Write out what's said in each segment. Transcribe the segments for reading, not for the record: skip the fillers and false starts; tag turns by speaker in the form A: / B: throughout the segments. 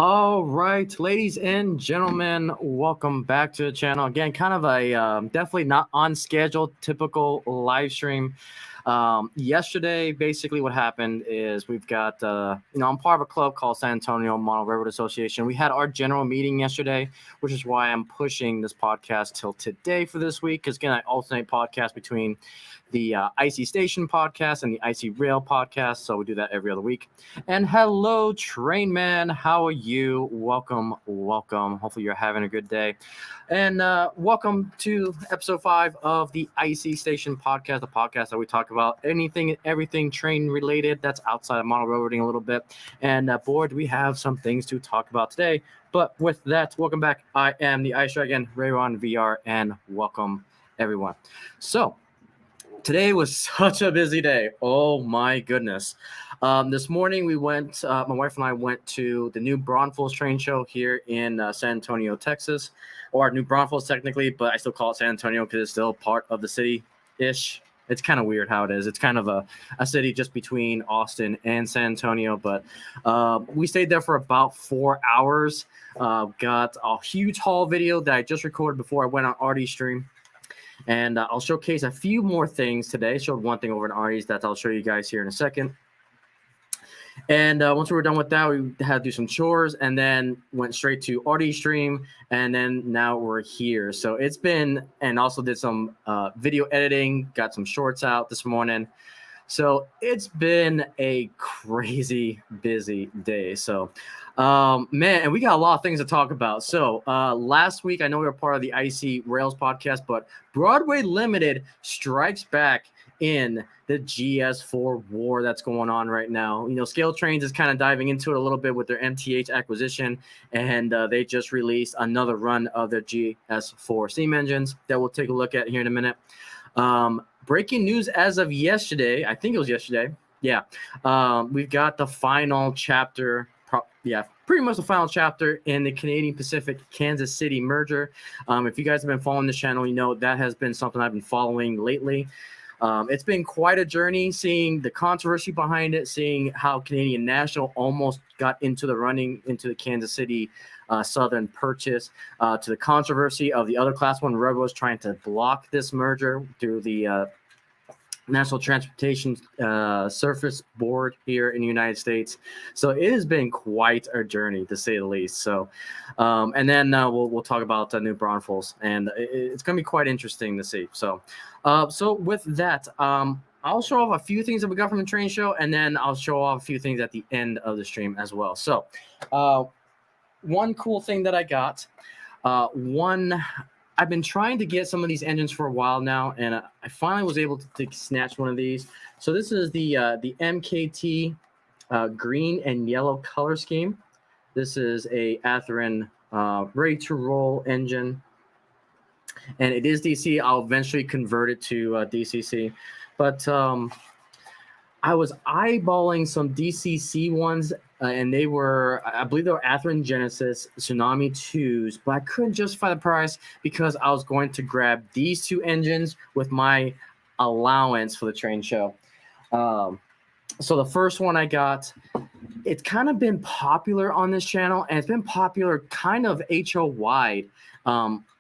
A: All right, ladies and gentlemen, welcome back to the channel. Again, kind of a definitely not on schedule, typical live stream. Yesterday, basically what happened is we've got, I'm part of a club called San Antonio Model Railroad Association. We had our general meeting yesterday, which is why I'm pushing this podcast till today for this week. Because again, I alternate podcast between the IC Station podcast and the IC Rail podcast. So we do that every other week. And hello, Train Man. How are you? Welcome. Hopefully you're having a good day. And welcome to episode 5 of the IC Station podcast, the podcast that we talk about anything and everything train related that's outside of model railroading a little bit. And board, we have some things to talk about today. But with that, welcome back. I am the Ice Dragon, Rayron VR, and welcome everyone. So today was such a busy day. Oh my goodness. This morning we went, my wife and I went to the new Braunfels Train Show here in San Antonio, Texas, or New Braunfels technically, but I still call it San Antonio because it's still part of the city-ish. It's kind of weird how it is. It's kind of a city just between Austin and San Antonio, but we stayed there for about 4 hours. Got a huge haul video that I just recorded before I went on Artie's stream. And I'll showcase a few more things today. Showed one thing over in Artie's that I'll show you guys here in a second. And once we were done with that, we had to do some chores and then went straight to Artie's stream. And then now we're here. So it's been, and also did some video editing, got some shorts out this morning. So it's been a crazy busy day. So, man, and we got a lot of things to talk about. So last week, I know we were part of the IC Rails podcast, but Broadway Limited strikes back in the GS4 war that's going on right now. You know, Scale Trains is kind of diving into it a little bit with their MTH acquisition, and they just released another run of their GS4 steam engines that we'll take a look at here in a minute. Breaking news as of yesterday, I think it was yesterday. Yeah. We've got the final chapter. Pretty much the final chapter in the Canadian Pacific Kansas City merger. If you guys have been following this channel, you know that has been something I've been following lately. It's been quite a journey seeing the controversy behind it, seeing how Canadian National almost got into the running into the Kansas City Southern purchase, to the controversy of the other Class 1 railroads trying to block this merger through the National Transportation Surface Board here in the United States. So it has been quite a journey, to say the least. So, and then we'll talk about New Braunfels, and it's going to be quite interesting to see. So, so with that, I'll show off a few things that we got from the train show, and then I'll show off a few things at the end of the stream as well. So, one cool thing that I got, I've been trying to get some of these engines for a while now, and I finally was able to snatch one of these. So this is the MKT green and yellow color scheme. This is a Athearn ready-to-roll engine, and it is DC. I'll eventually convert it to DCC, but I was eyeballing some DCC ones, and they were, I believe they were Athearn Genesis Tsunami 2s, but I couldn't justify the price because I was going to grab these two engines with my allowance for the train show. So the first one I got, it's kind of been popular on this channel, and it's been popular kind of HO wide.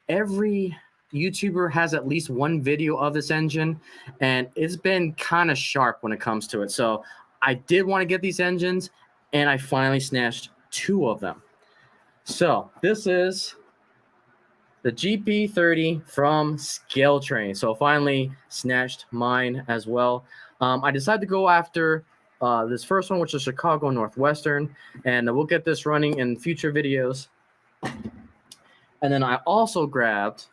A: Every YouTuber has at least one video of this engine, and it's been kind of sharp when it comes to it. So I did want to get these engines, and I finally snatched two of them. So this is the GP30 from Scale Train. So finally snatched mine as well. I decided to go after this first one, which is Chicago Northwestern, and we'll get this running in future videos. And then I also grabbed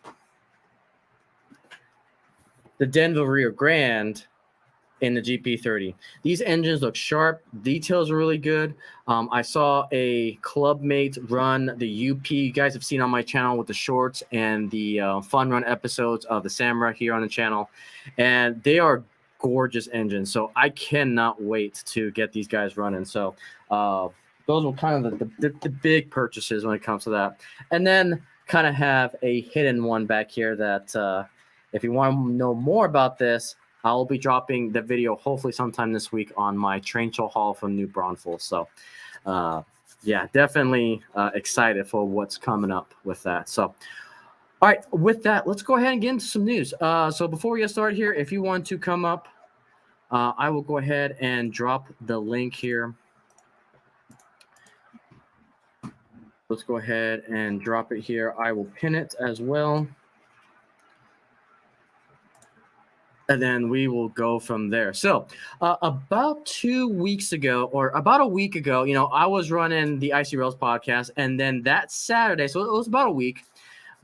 A: the Denville Rio Grande in the GP30. These engines look sharp. Details are really good. I saw a clubmate run the UP. You guys have seen on my channel with the shorts and the fun run episodes of the Samurai here on the channel. And they are gorgeous engines. So I cannot wait to get these guys running. So those were kind of the big purchases when it comes to that. And then kind of have a hidden one back here that if you want to know more about this, I'll be dropping the video hopefully sometime this week on my train show haul from New Braunfels. So yeah, definitely excited for what's coming up with that. So, all right, with that, let's go ahead and get into some news. So before we get started here, if you want to come up, I will go ahead and drop the link here. Let's go ahead and drop it here. I will pin it as well. And then we will go from there. So about 2 weeks ago, or about a week ago, I was running the Icy Rails podcast. And then that Saturday, so it was about a week,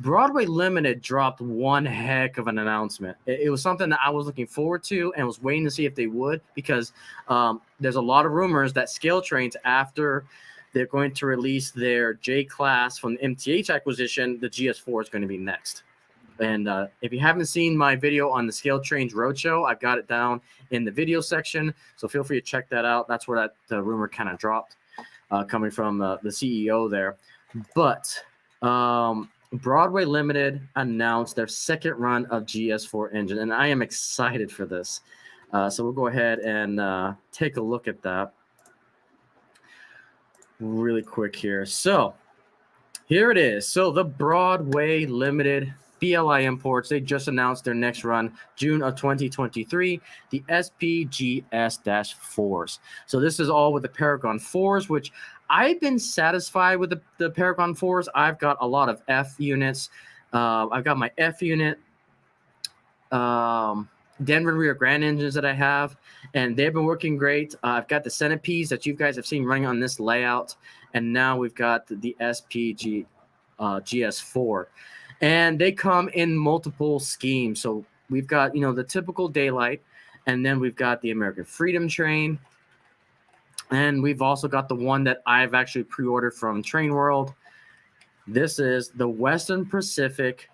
A: Broadway Limited dropped one heck of an announcement. It was something that I was looking forward to and was waiting to see if they would, because there's a lot of rumors that Scale Trains, after they're going to release their J class from the MTH acquisition, the GS4 is going to be next. And if you haven't seen my video on the Scale Trains Roadshow, I've got it down in the video section. So feel free to check that out. That's where that rumor kind of dropped, coming from the CEO there. But Broadway Limited announced their second run of GS4 engine, and I am excited for this. So we'll go ahead and take a look at that really quick here. So here it is. So the Broadway Limited BLI imports, they just announced their next run, June of 2023, the SPGS-4s. So this is all with the Paragon 4s, which I've been satisfied with the Paragon 4s. I've got a lot of F units. I've got my F unit, Denver Rio Grande engines that I have, and they've been working great. I've got the Centipedes that you guys have seen running on this layout, and now we've got the SPG GS4. And they come in multiple schemes. So we've got, the typical Daylight, and then we've got the American Freedom Train. And we've also got the one that I've actually pre-ordered from Train World. This is the Western Pacific.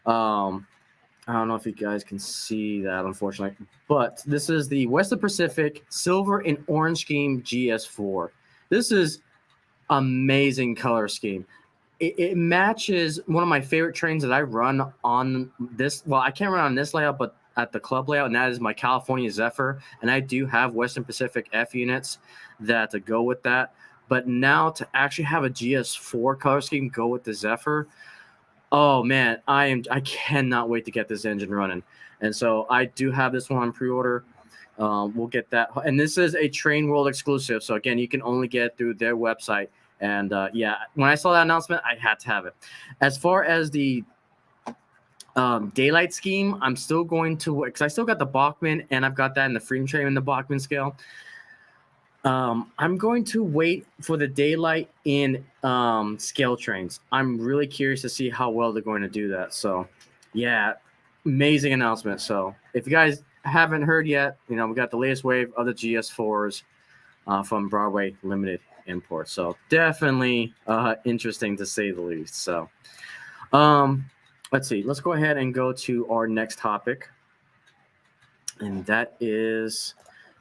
A: I don't know if you guys can see that, unfortunately. But this is the Western Pacific Silver and Orange Scheme GS4. This is amazing color scheme. It matches one of my favorite trains that I run on this. Well, I can't run on this layout, but at the club layout, and that is my California Zephyr. And I do have Western Pacific F units that to go with that. But now to actually have a GS4 color scheme go with the Zephyr, oh man, I cannot wait to get this engine running. And so I do have this one on pre-order. We'll get that. And this is a Train World exclusive. So again, you can only get it through their website. And yeah, when I saw that announcement, I had to have it. As far as the Daylight scheme, I'm still going to, because I still got the Bachmann, and I've got that in the Freedom Train in the Bachmann scale. I'm going to wait for the Daylight in Scale Trains. I'm really curious to see how well they're going to do that. So yeah, amazing announcement. So if you guys haven't heard yet, we got the latest wave of the GS4s from Broadway Limited imports. So definitely interesting to say the least. So let's see. Let's go ahead and go to our next topic. And that is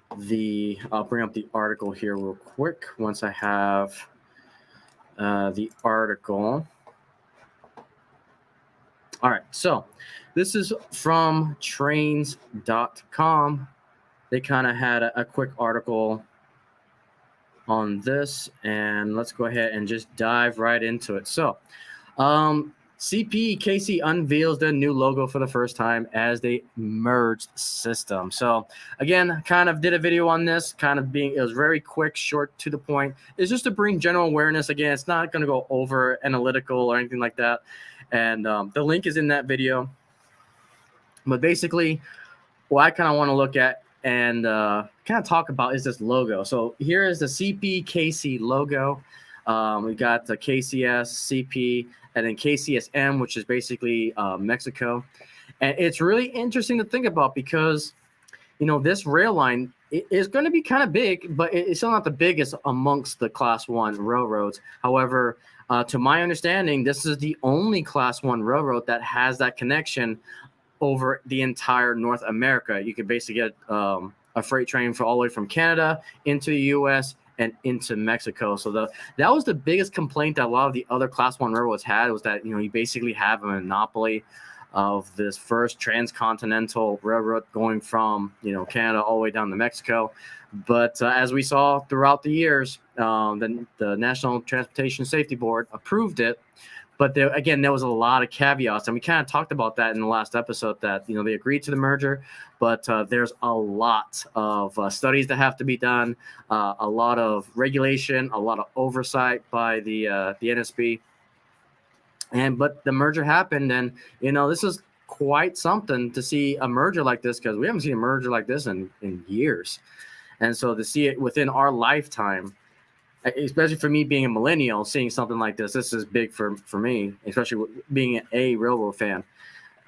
A: I'll bring up the article here real quick once I have the article. All right. So this is from trains.com. They kind of had a quick article on this, and let's go ahead and just dive right into it. So CPKC unveils their new logo for the first time as they merged system. So again, kind of did a video on this, it was very quick, short, to the point. It's just to bring general awareness. Again, it's not going to go over analytical or anything like that. And the link is in that video. But basically, what I kind of want to look at and kind of talk about is this logo. So here is the CPKC logo. We got the KCS, CP, and then KCSM, which is basically Mexico. And it's really interesting to think about because, this rail line is going to be kind of big, but it's still not the biggest amongst the Class 1 railroads. However, to my understanding, this is the only Class 1 railroad that has that connection over the entire North America. You could basically get a freight train all the way from Canada into the U.S. and into Mexico. So that was the biggest complaint that a lot of the other Class 1 railroads had, was that you basically have a monopoly of this first transcontinental railroad going from Canada all the way down to Mexico. But as we saw throughout the years, the National Transportation Safety Board approved it. But there was a lot of caveats, and we kind of talked about that in the last episode. That they agreed to the merger, but there's a lot of studies that have to be done, a lot of regulation, a lot of oversight by the NSB. But the merger happened, and this is quite something to see a merger like this, because we haven't seen a merger like this in years, and so to see it within our lifetime. Especially for me being a millennial, seeing something like this is big for me, especially being a railroad fan.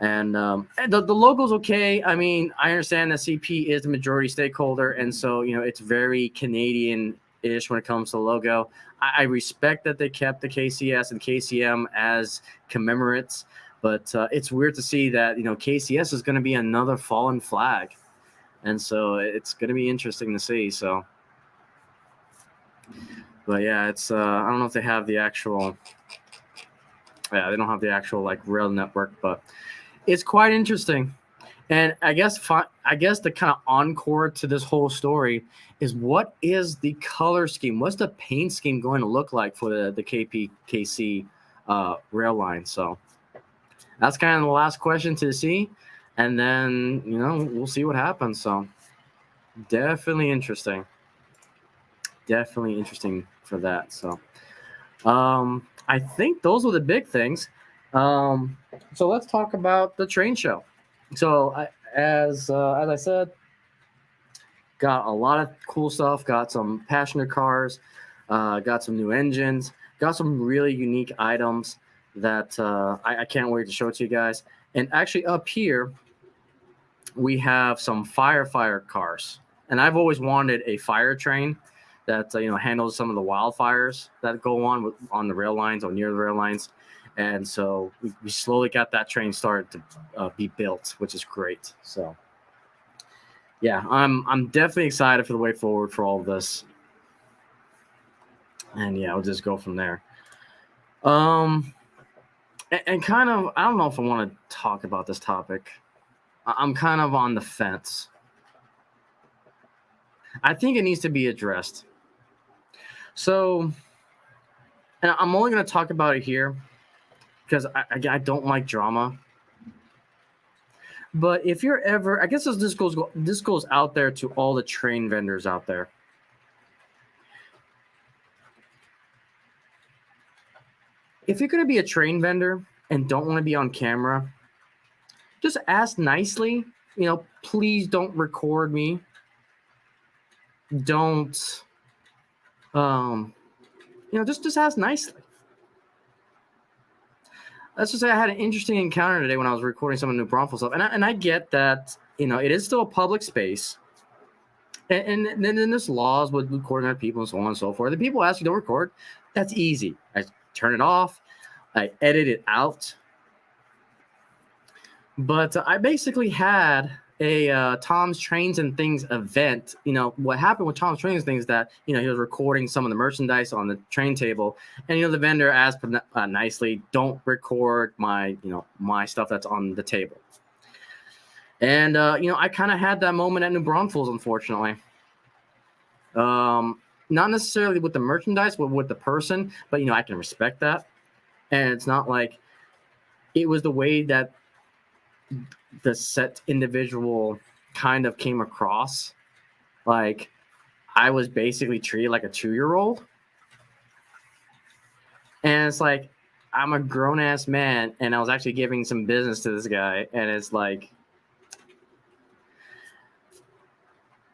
A: And the logo's okay. I mean, I understand that CP is the majority stakeholder, and so it's very Canadian-ish when it comes to the logo. I respect that they kept the KCS and KCM as commemorates, but it's weird to see that KCS is going to be another fallen flag, and so it's going to be interesting to see. So. But yeah, it's I don't know if they have the actual. Yeah, they don't have the actual rail network, but it's quite interesting. And I guess the kind of encore to this whole story is, what is the color scheme? What's the paint scheme going to look like for the CPKC rail line? So that's kind of the last question to see, and then we'll see what happens. So definitely interesting. Definitely interesting for that. So I think those were the big things. So let's talk about the train show. So as I said, got a lot of cool stuff, got some passenger cars, got some new engines, got some really unique items that I can't wait to show to you guys. And actually up here we have some firefighter cars, and I've always wanted a fire train that handles some of the wildfires that go on the rail lines or near the rail lines. And so we slowly got that train started to be built, which is great. So yeah, I'm definitely excited for the way forward for all of this. And yeah, I'll just go from there. And kind of, I don't know if I want to talk about this topic. I'm kind of on the fence. I think it needs to be addressed. So, and I'm only going to talk about it here because I don't like drama. But if you're ever, I guess this goes out there to all the train vendors out there. If you're going to be a train vendor and don't want to be on camera, just ask nicely. Please don't record me. Don't, just ask nicely. Let's just say I had an interesting encounter today when I was recording some of the new Braunfels stuff. And I get that, it is still a public space. And then there's laws with recording other people and so on and so forth. The people ask you don't record. That's easy. I turn it off. I edit it out. But I basically had a Tom's Trains and Things event. What happened with Tom's Trains and Things is that he was recording some of the merchandise on the train table, and the vendor asked nicely, don't record my my stuff that's on the table. And I kind of had that moment at New Braunfels, unfortunately. Not necessarily with the merchandise, but with the person. But I can respect that, and it's not like it was the way that the set individual kind of came across. Like I was basically treated like a 2-year-old. And it's like, I'm a grown-ass man, and I was actually giving some business to this guy, and it's like,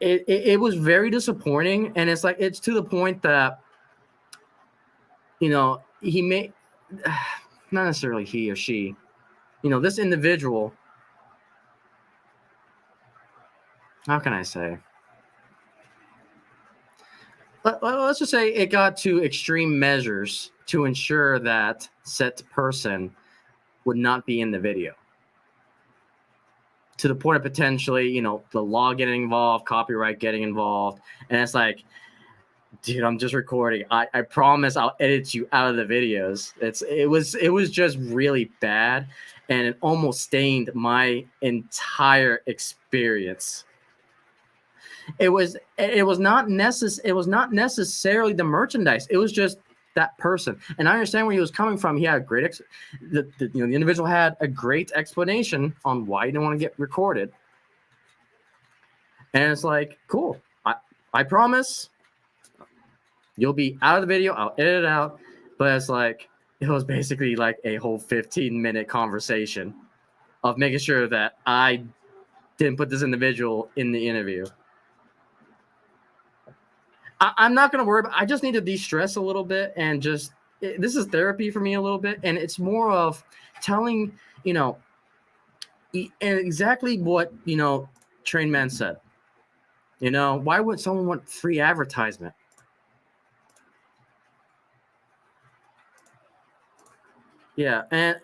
A: it was very disappointing. And it's like, it's to the point that he may not necessarily he or she, this individual, how can I say? Let's just say it got to extreme measures to ensure that said person would not be in the video. To the point of potentially, the law getting involved, copyright getting involved. And it's like, Dude, I'm just recording. I promise I'll edit you out of the videos. It was just really bad, and it almost stained my entire experience. It was not necessarily the merchandise. It was just that person. And I understand where he was coming from. He had a great the individual had a great explanation on why he didn't want to get recorded. And it's like, cool. I promise you'll be out of the video. I'll edit it out. But it's like, it was basically like a whole 15-minute conversation of making sure that I didn't put this individual in the interview. I'm not going to worry about I just need to de-stress a little bit and just this is therapy for me a little bit. And it's more of telling, exactly what, Train Man said. Why would someone want free advertisement? Yeah, and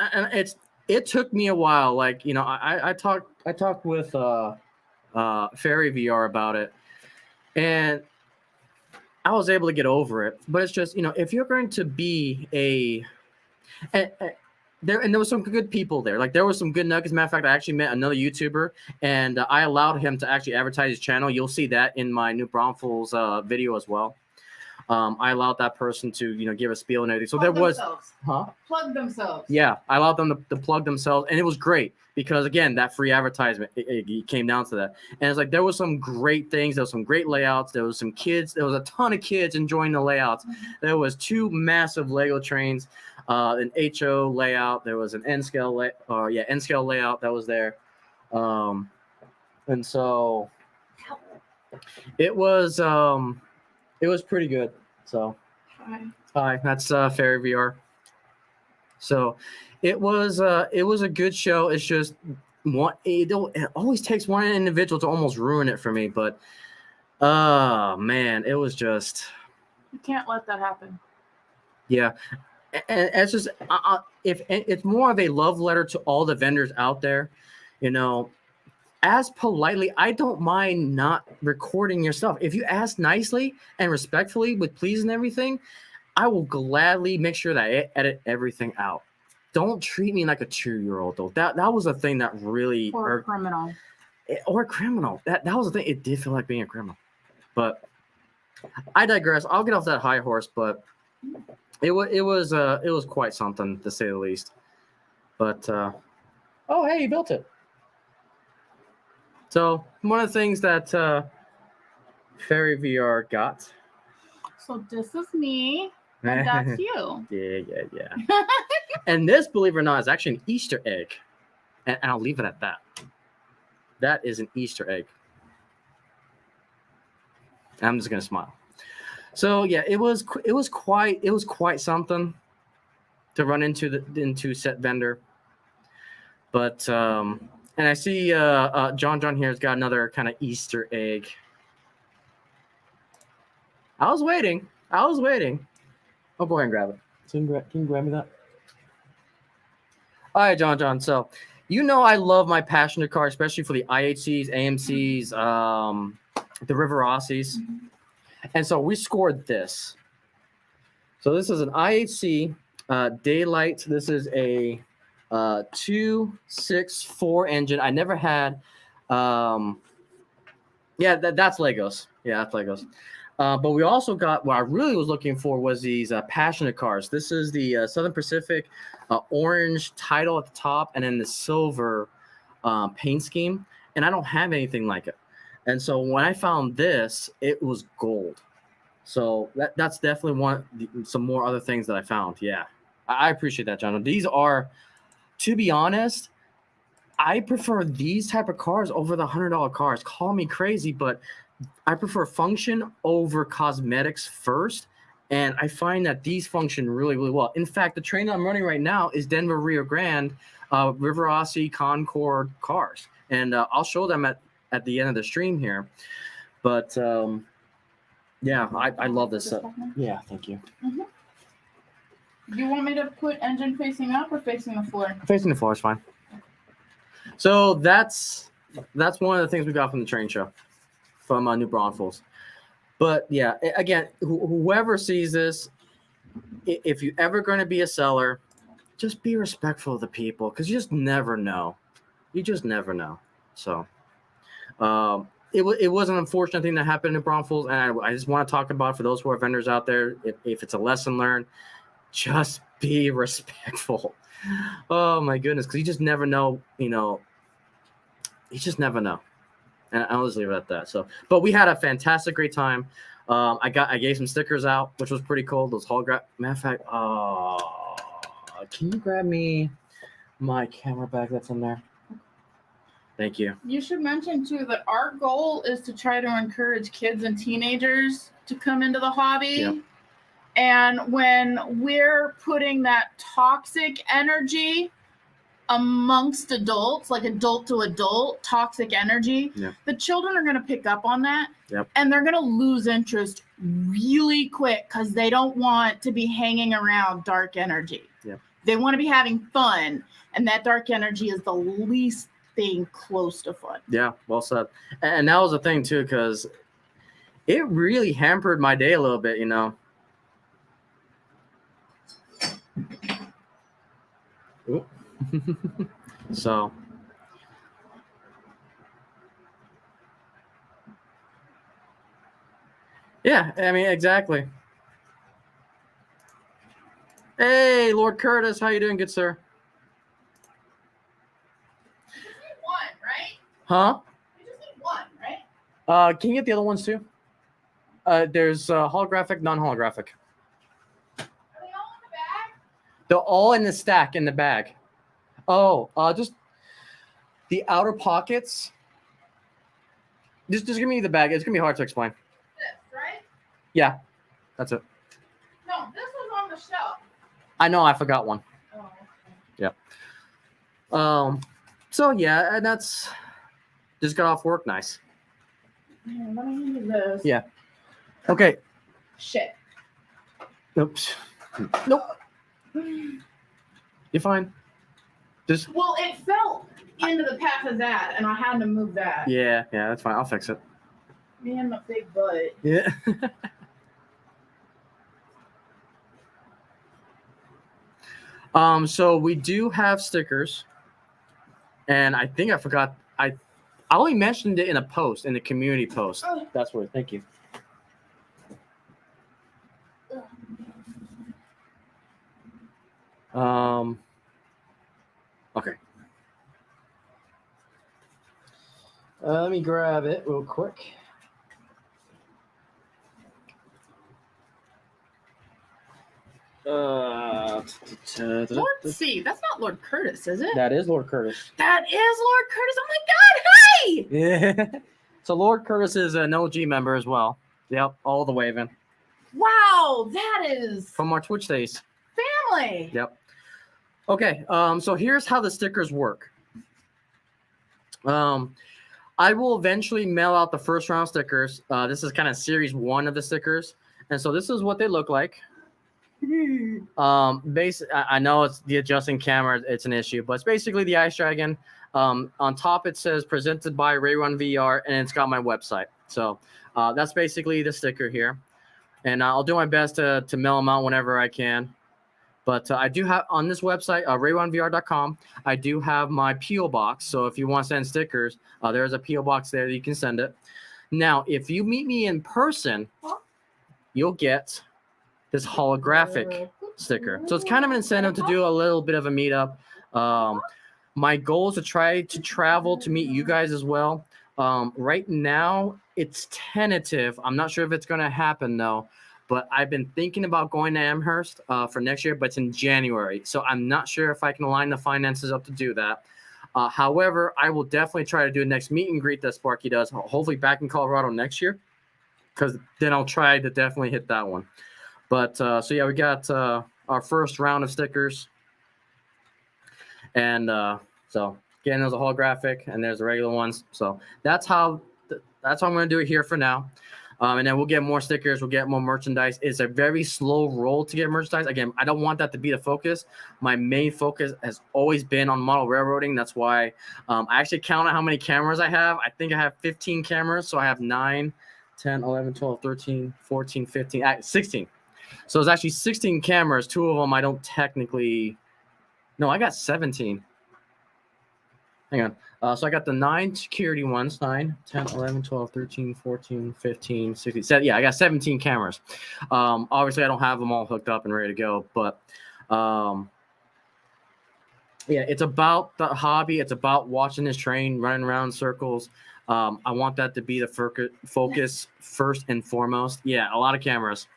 A: it took me a while. Like, I talked with Fairy VR about it, and I was able to get over it. But it's just, if you're going to be there was some good people there. Like, there was some good nuggets. Matter of fact, I actually met another YouTuber, and I allowed him to actually advertise his channel. You'll see that in my new Braunfels video as well. I allowed that person to, give a spiel and everything. So
B: plug
A: there was,
B: themselves. Plug themselves.
A: Yeah, I allowed them to plug themselves, and it was great because, again, that free advertisement, it came down to that. And it's like there was some great things. There was some great layouts. There was some kids. There was a ton of kids enjoying the layouts. Mm-hmm. There was 2 massive Lego trains, an HO layout. There was an N scale layout that was there, and so it was pretty good. So, hi, that's Fairy VR. So, it was a good show. It's just it always takes one individual to almost ruin it for me. But, man, it was just.
B: You can't let that happen.
A: Yeah, and it's just if it's more of a love letter to all the vendors out there, as politely, I don't mind not recording your stuff. If you ask nicely and respectfully with please and everything, I will gladly make sure that I edit everything out. Don't treat me like a 2-year-old, though. That was a thing that really...
B: Or a criminal.
A: Or a criminal. That was the thing. It did feel like being a criminal. But I digress. I'll get off that high horse, but it was quite something, to say the least. But, oh, hey, you built it. So one of the things that Fairy VR got.
B: So this is me, and that's you.
A: Yeah. And this, believe it or not, is actually an Easter egg, and I'll leave it at that. That is an Easter egg. I'm just gonna smile. So yeah, it was quite something to run into set vendor, but. And I see John here has got another kind of Easter egg. I was waiting. I'll go ahead and grab it. Can you grab me that? All right, John. So, I love my passenger car, especially for the IHCs, AMCs, the River Aussies. And so we scored this. So this is an IHC Daylight. This is a 264 engine. I never had. That's Legos. Yeah, that's Legos. But we also got what I really was looking for was these passenger cars. This is the Southern Pacific orange title at the top, and then the silver paint scheme. And I don't have anything like it. And so when I found this, it was gold. So that's definitely some more other things that I found. Yeah, I appreciate that, John. These are. To be honest, I prefer these type of cars over the $100 cars. Call me crazy, but I prefer function over cosmetics first, and I find that these function really, really well. In fact, the train I'm running right now is Denver Rio Grande River Aussie Concorde cars, and I'll show them at the end of the stream here. But yeah, I love this. Yeah, thank you.
B: Mm-hmm. Do you want me to put engine facing up or facing the floor?
A: Facing the floor is fine. So that's one of the things we got from the train show, from New Braunfels. But yeah, again, whoever sees this, if you're ever going to be a seller, just be respectful of the people, because you just never know. You just never know. So it was an unfortunate thing that happened in Braunfels, and I just want to talk about it for those who are vendors out there. If it's a lesson learned, just be respectful. Oh my goodness, because you just never know. You just never know. And I'll just leave it at that. So, but we had a fantastic, great time. I gave some stickers out, which was pretty cool. Those holograph. Matter of fact, can you grab me my camera bag that's in there? Thank you.
B: You should mention too that our goal is to try to encourage kids and teenagers to come into the hobby.
A: Yep.
B: And when we're putting that toxic energy amongst adults, like adult to adult, toxic energy, the children are going to pick up on that.
A: Yep.
B: And they're going to lose interest really quick because they don't want to be hanging around dark energy.
A: Yep.
B: They want to be having fun. And that dark energy is the least thing close to fun.
A: Yeah, well said. And that was the thing too, because it really hampered my day a little bit, So yeah, I mean, exactly. Hey, Lord Curtis, how you doing, good sir?
B: You just need one, right?
A: Huh?
B: You just need one, right?
A: Can you get the other ones too? There's holographic, non-holographic.
B: Are they all in the bag?
A: They're all in the stack in the bag. Oh, just the outer pockets. Just give me the bag. It's gonna be hard to explain.
B: This, right?
A: Yeah, that's it.
B: No, this was on the shelf.
A: I know, I forgot one.
B: Oh, okay.
A: Yeah. So yeah, and that's just got off work. Nice.
B: Yeah, let me use this.
A: Yeah. Okay.
B: Shit.
A: Oops. Nope. You're fine. Just.
B: Well, it fell into the path of that, and I had to move that.
A: Yeah, that's fine. I'll fix it.
B: Me and my big butt.
A: Yeah. So we do have stickers, and I think I forgot. I only mentioned it in a post, in the community post.
B: Oh.
A: That's where. Thank you. Okay. Let me grab it real quick.
B: Lord C. That's not Lord Curtis, is it?
A: That is Lord Curtis.
B: That is Lord Curtis. Oh my God! Hey!
A: Yeah. So Lord Curtis is an OG member as well. Yep, all the waving.
B: Wow, that is
A: From our Twitch days.
B: family.
A: Yep. Okay, so here's how the stickers work. I will eventually mail out the first round stickers. This is kind of series 1 of the stickers. And so this is what they look like. I know it's the adjusting camera, it's an issue, but it's basically the Ice Dragon. On top it says presented by Ray1 VR, and it's got my website. So that's basically the sticker here. And I'll do my best to mail them out whenever I can. But I do have on this website, ray1vr.com, I do have my P.O. box. So if you want to send stickers, there's a P.O. box there that you can send it. Now, if you meet me in person, you'll get this holographic sticker. So it's kind of an incentive to do a little bit of a meetup. My goal is to try to travel to meet you guys as well. Right now, it's tentative. I'm not sure if it's going to happen, though. But I've been thinking about going to Amherst for next year, but it's in January. So I'm not sure if I can align the finances up to do that. However, I will definitely try to do the next meet and greet that Sparky does, hopefully back in Colorado next year, because then I'll try to definitely hit that one. But so yeah, we got our first round of stickers. And so again, there's a holographic and there's the regular ones. So that's how I'm going to do it here for now. And then we'll get more stickers. We'll get more merchandise. It's a very slow roll to get merchandise. Again, I don't want that to be the focus. My main focus has always been on model railroading. That's why I actually counted how many cameras I have. I think I have 15 cameras. So I have 9, 10, 11, 12, 13, 14, 15, 16. So it's actually 16 cameras. 2 of them I don't technically. No, I got 17. Hang on. So I got the 9 security ones, 9, 10, 11, 12, 13, 14, 15, 16, 17. Yeah, I got 17 cameras. Obviously, I don't have them all hooked up and ready to go, but yeah, it's about the hobby. It's about watching this train running around in circles. I want that to be the focus first and foremost. Yeah, a lot of cameras.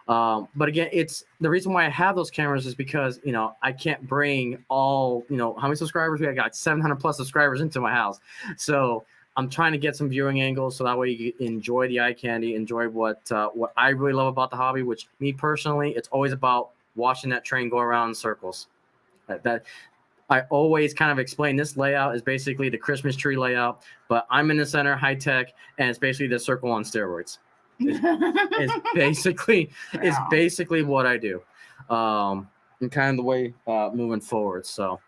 A: But again, it's the reason why I have those cameras is because, I can't bring all, how many subscribers we got? 700 plus subscribers into my house. So I'm trying to get some viewing angles so that way you enjoy the eye candy, enjoy what I really love about the hobby, which me personally, it's always about watching that train go around in circles. That I always kind of explain this layout is basically the Christmas tree layout, but I'm in the center, high tech, and it's basically the circle on steroids. It's basically what I do, and kind of the way moving forward. So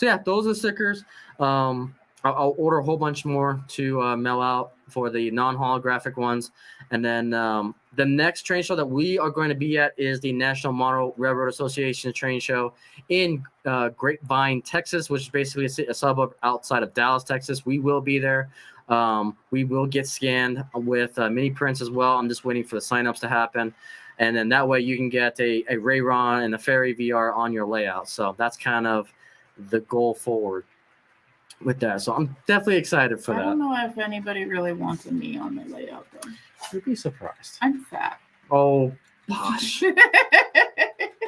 A: yeah, those are the stickers. I'll order a whole bunch more to mail out for the non-holographic ones, and then the next train show that we are going to be at is the National Model Railroad Association train show in Grapevine, Texas, which is basically a suburb outside of Dallas, Texas. We will be there. We will get scanned with mini prints as well. I'm just waiting for the signups to happen. And then that way you can get a Rayron and a Ferry VR on your layout. So that's kind of the goal forward with that. So I'm definitely excited for that.
B: I don't know if anybody really wanted me on the layout though.
A: You'd be surprised.
B: I'm fat.
A: Oh, posh.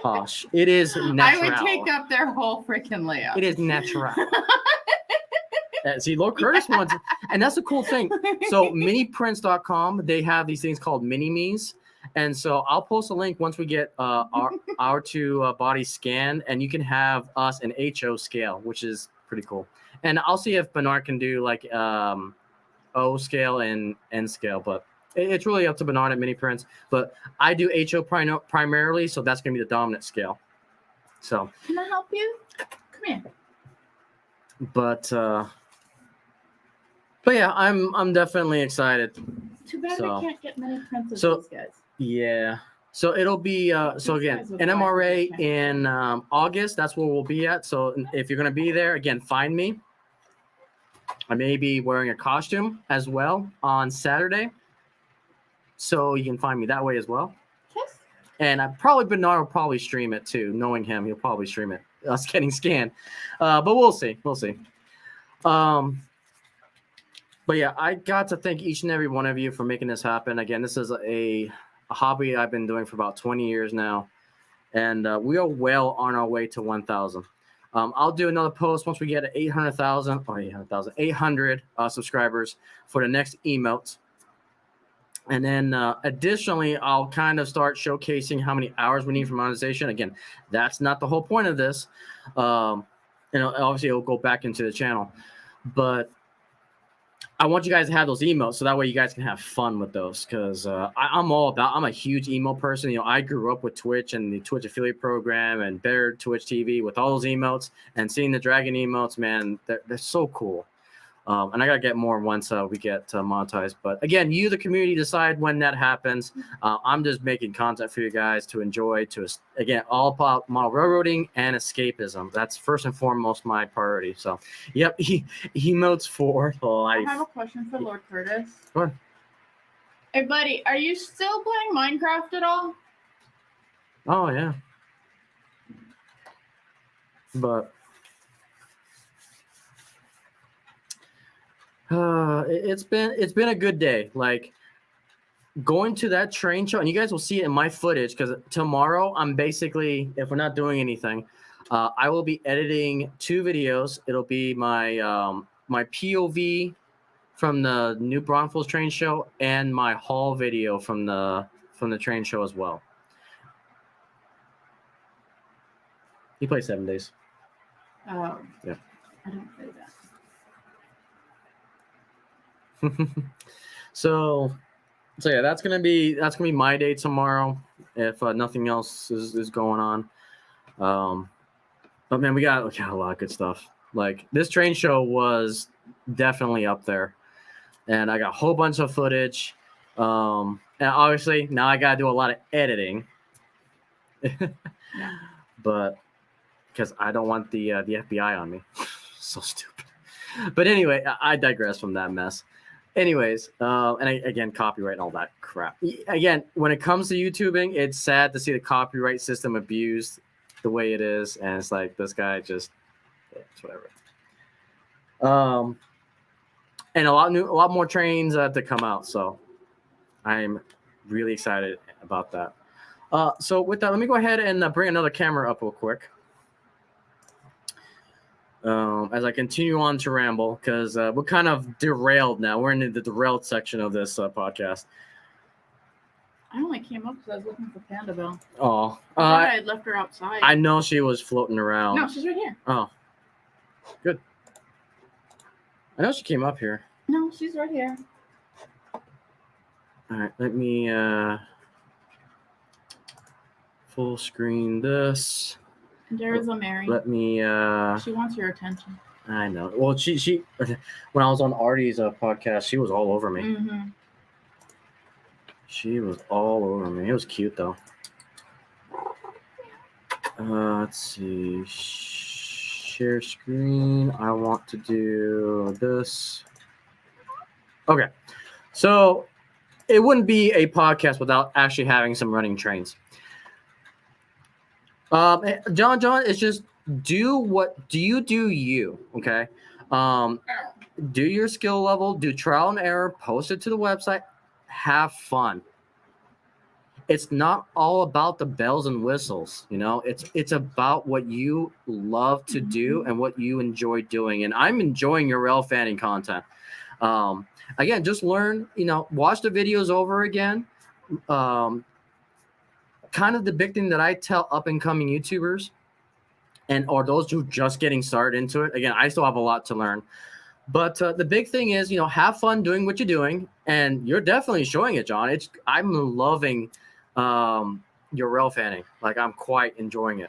A: Posh. It is natural.
B: I would take up their whole freaking layout.
A: It is natural. See, Lord Curtis wants it. And that's the cool thing. So miniprints.com, they have these things called mini-me's. And so I'll post a link once we get our 2 bodies scanned, and you can have us in HO scale, which is pretty cool. And I'll see if Bernard can do like O scale and N scale, but it's really up to Bernard at Mini Prints. But I do HO primarily, so that's going to be the dominant scale. So
B: can I help you? Come here.
A: But yeah, I'm definitely excited.
B: Too bad we can't get many prints of these guys.
A: Yeah. So it'll be so again, NMRA in August. That's where we'll be at. So if you're going to be there, again, find me. I may be wearing a costume as well on Saturday. So you can find me that way as well.
B: Yes.
A: And Bernard will probably stream it too. Knowing him, he'll probably stream it. Us getting scanned. But we'll see. But yeah, I got to thank each and every one of you for making this happen. Again, this is a hobby I've been doing for about 20 years now. And we are well on our way to 1,000. I'll do another post once we get to 800 subscribers for the next emotes. And then additionally, I'll kind of start showcasing how many hours we need for monetization. Again, that's not the whole point of this. Obviously, it'll go back into the channel. But I want you guys to have those emotes so that way you guys can have fun with those, because I'm a huge emote person. I grew up with Twitch and the Twitch affiliate program and Better Twitch TV with all those emotes, and seeing the dragon emotes, man, they're so cool. And I got to get more once we get monetized. But again, you, the community, decide when that happens. I'm just making content for you guys to enjoy, again, all about model railroading and escapism. That's first and foremost my priority. So, yep, emotes for life.
B: I have a question for Lord Curtis.
A: What?
B: Hey, buddy, are you still playing Minecraft at all?
A: Oh, yeah. But it's been a good day. Like going to that train show, and you guys will see it in my footage, because tomorrow I'm basically, if we're not doing anything, I will be editing 2 videos. It'll be my my POV from the new Braunfels Train Show and my haul video from the train show as well. You play 7 days.
B: Oh.
A: Yeah.
B: I don't play that.
A: So yeah, that's gonna be my day tomorrow if nothing else is going on. But man, we got a lot of good stuff. Like this train show was definitely up there. and I got a whole bunch of footage. And obviously now I got to do a lot of editing.
B: Yeah.
A: But because I don't want the FBI on me. So stupid. But anyway, I digress from that mess. Anyways, again, copyright and all that crap. Again, when it comes to YouTubing, it's sad to see the copyright system abused the way it is, and it's like this guy just, it's whatever. And a lot more trains to come out, so I'm really excited about that. So with that, let me go ahead and bring another camera up real quick. As I continue on to ramble, because we're kind of derailed now. We're in the derailed section of this podcast.
B: I only came up because I was looking for Panda Bell.
A: Oh,
B: I thought I had left her outside.
A: I know she was floating around.
B: No, she's right here.
A: Oh, good. I know she came up here.
B: No, she's right here.
A: All right, let me full screen this.
B: There's a Mary.
A: Let me.
B: She wants your attention.
A: I know. Well, she when I was on Artie's podcast, she was all over me.
B: Mm-hmm.
A: She was all over me. It was cute though. Let's see. Share screen. I want to do this. Okay. So it wouldn't be a podcast without actually having some running trains. John, it's just do you, okay? Do your skill level, do trial and error, post it to the website, have fun. It's not all about the bells and whistles, you know. It's about what you love to do and what you enjoy doing. And I'm enjoying your rail fanning content. Again, just learn, you know, watch the videos over again. Kind of the big thing that I tell up and coming YouTubers or those who just getting started into it. Again, I still have a lot to learn, but the big thing is, you know, have fun doing what you're doing, and you're definitely showing it, John. I'm loving your rail fanning. Like, I'm quite enjoying it.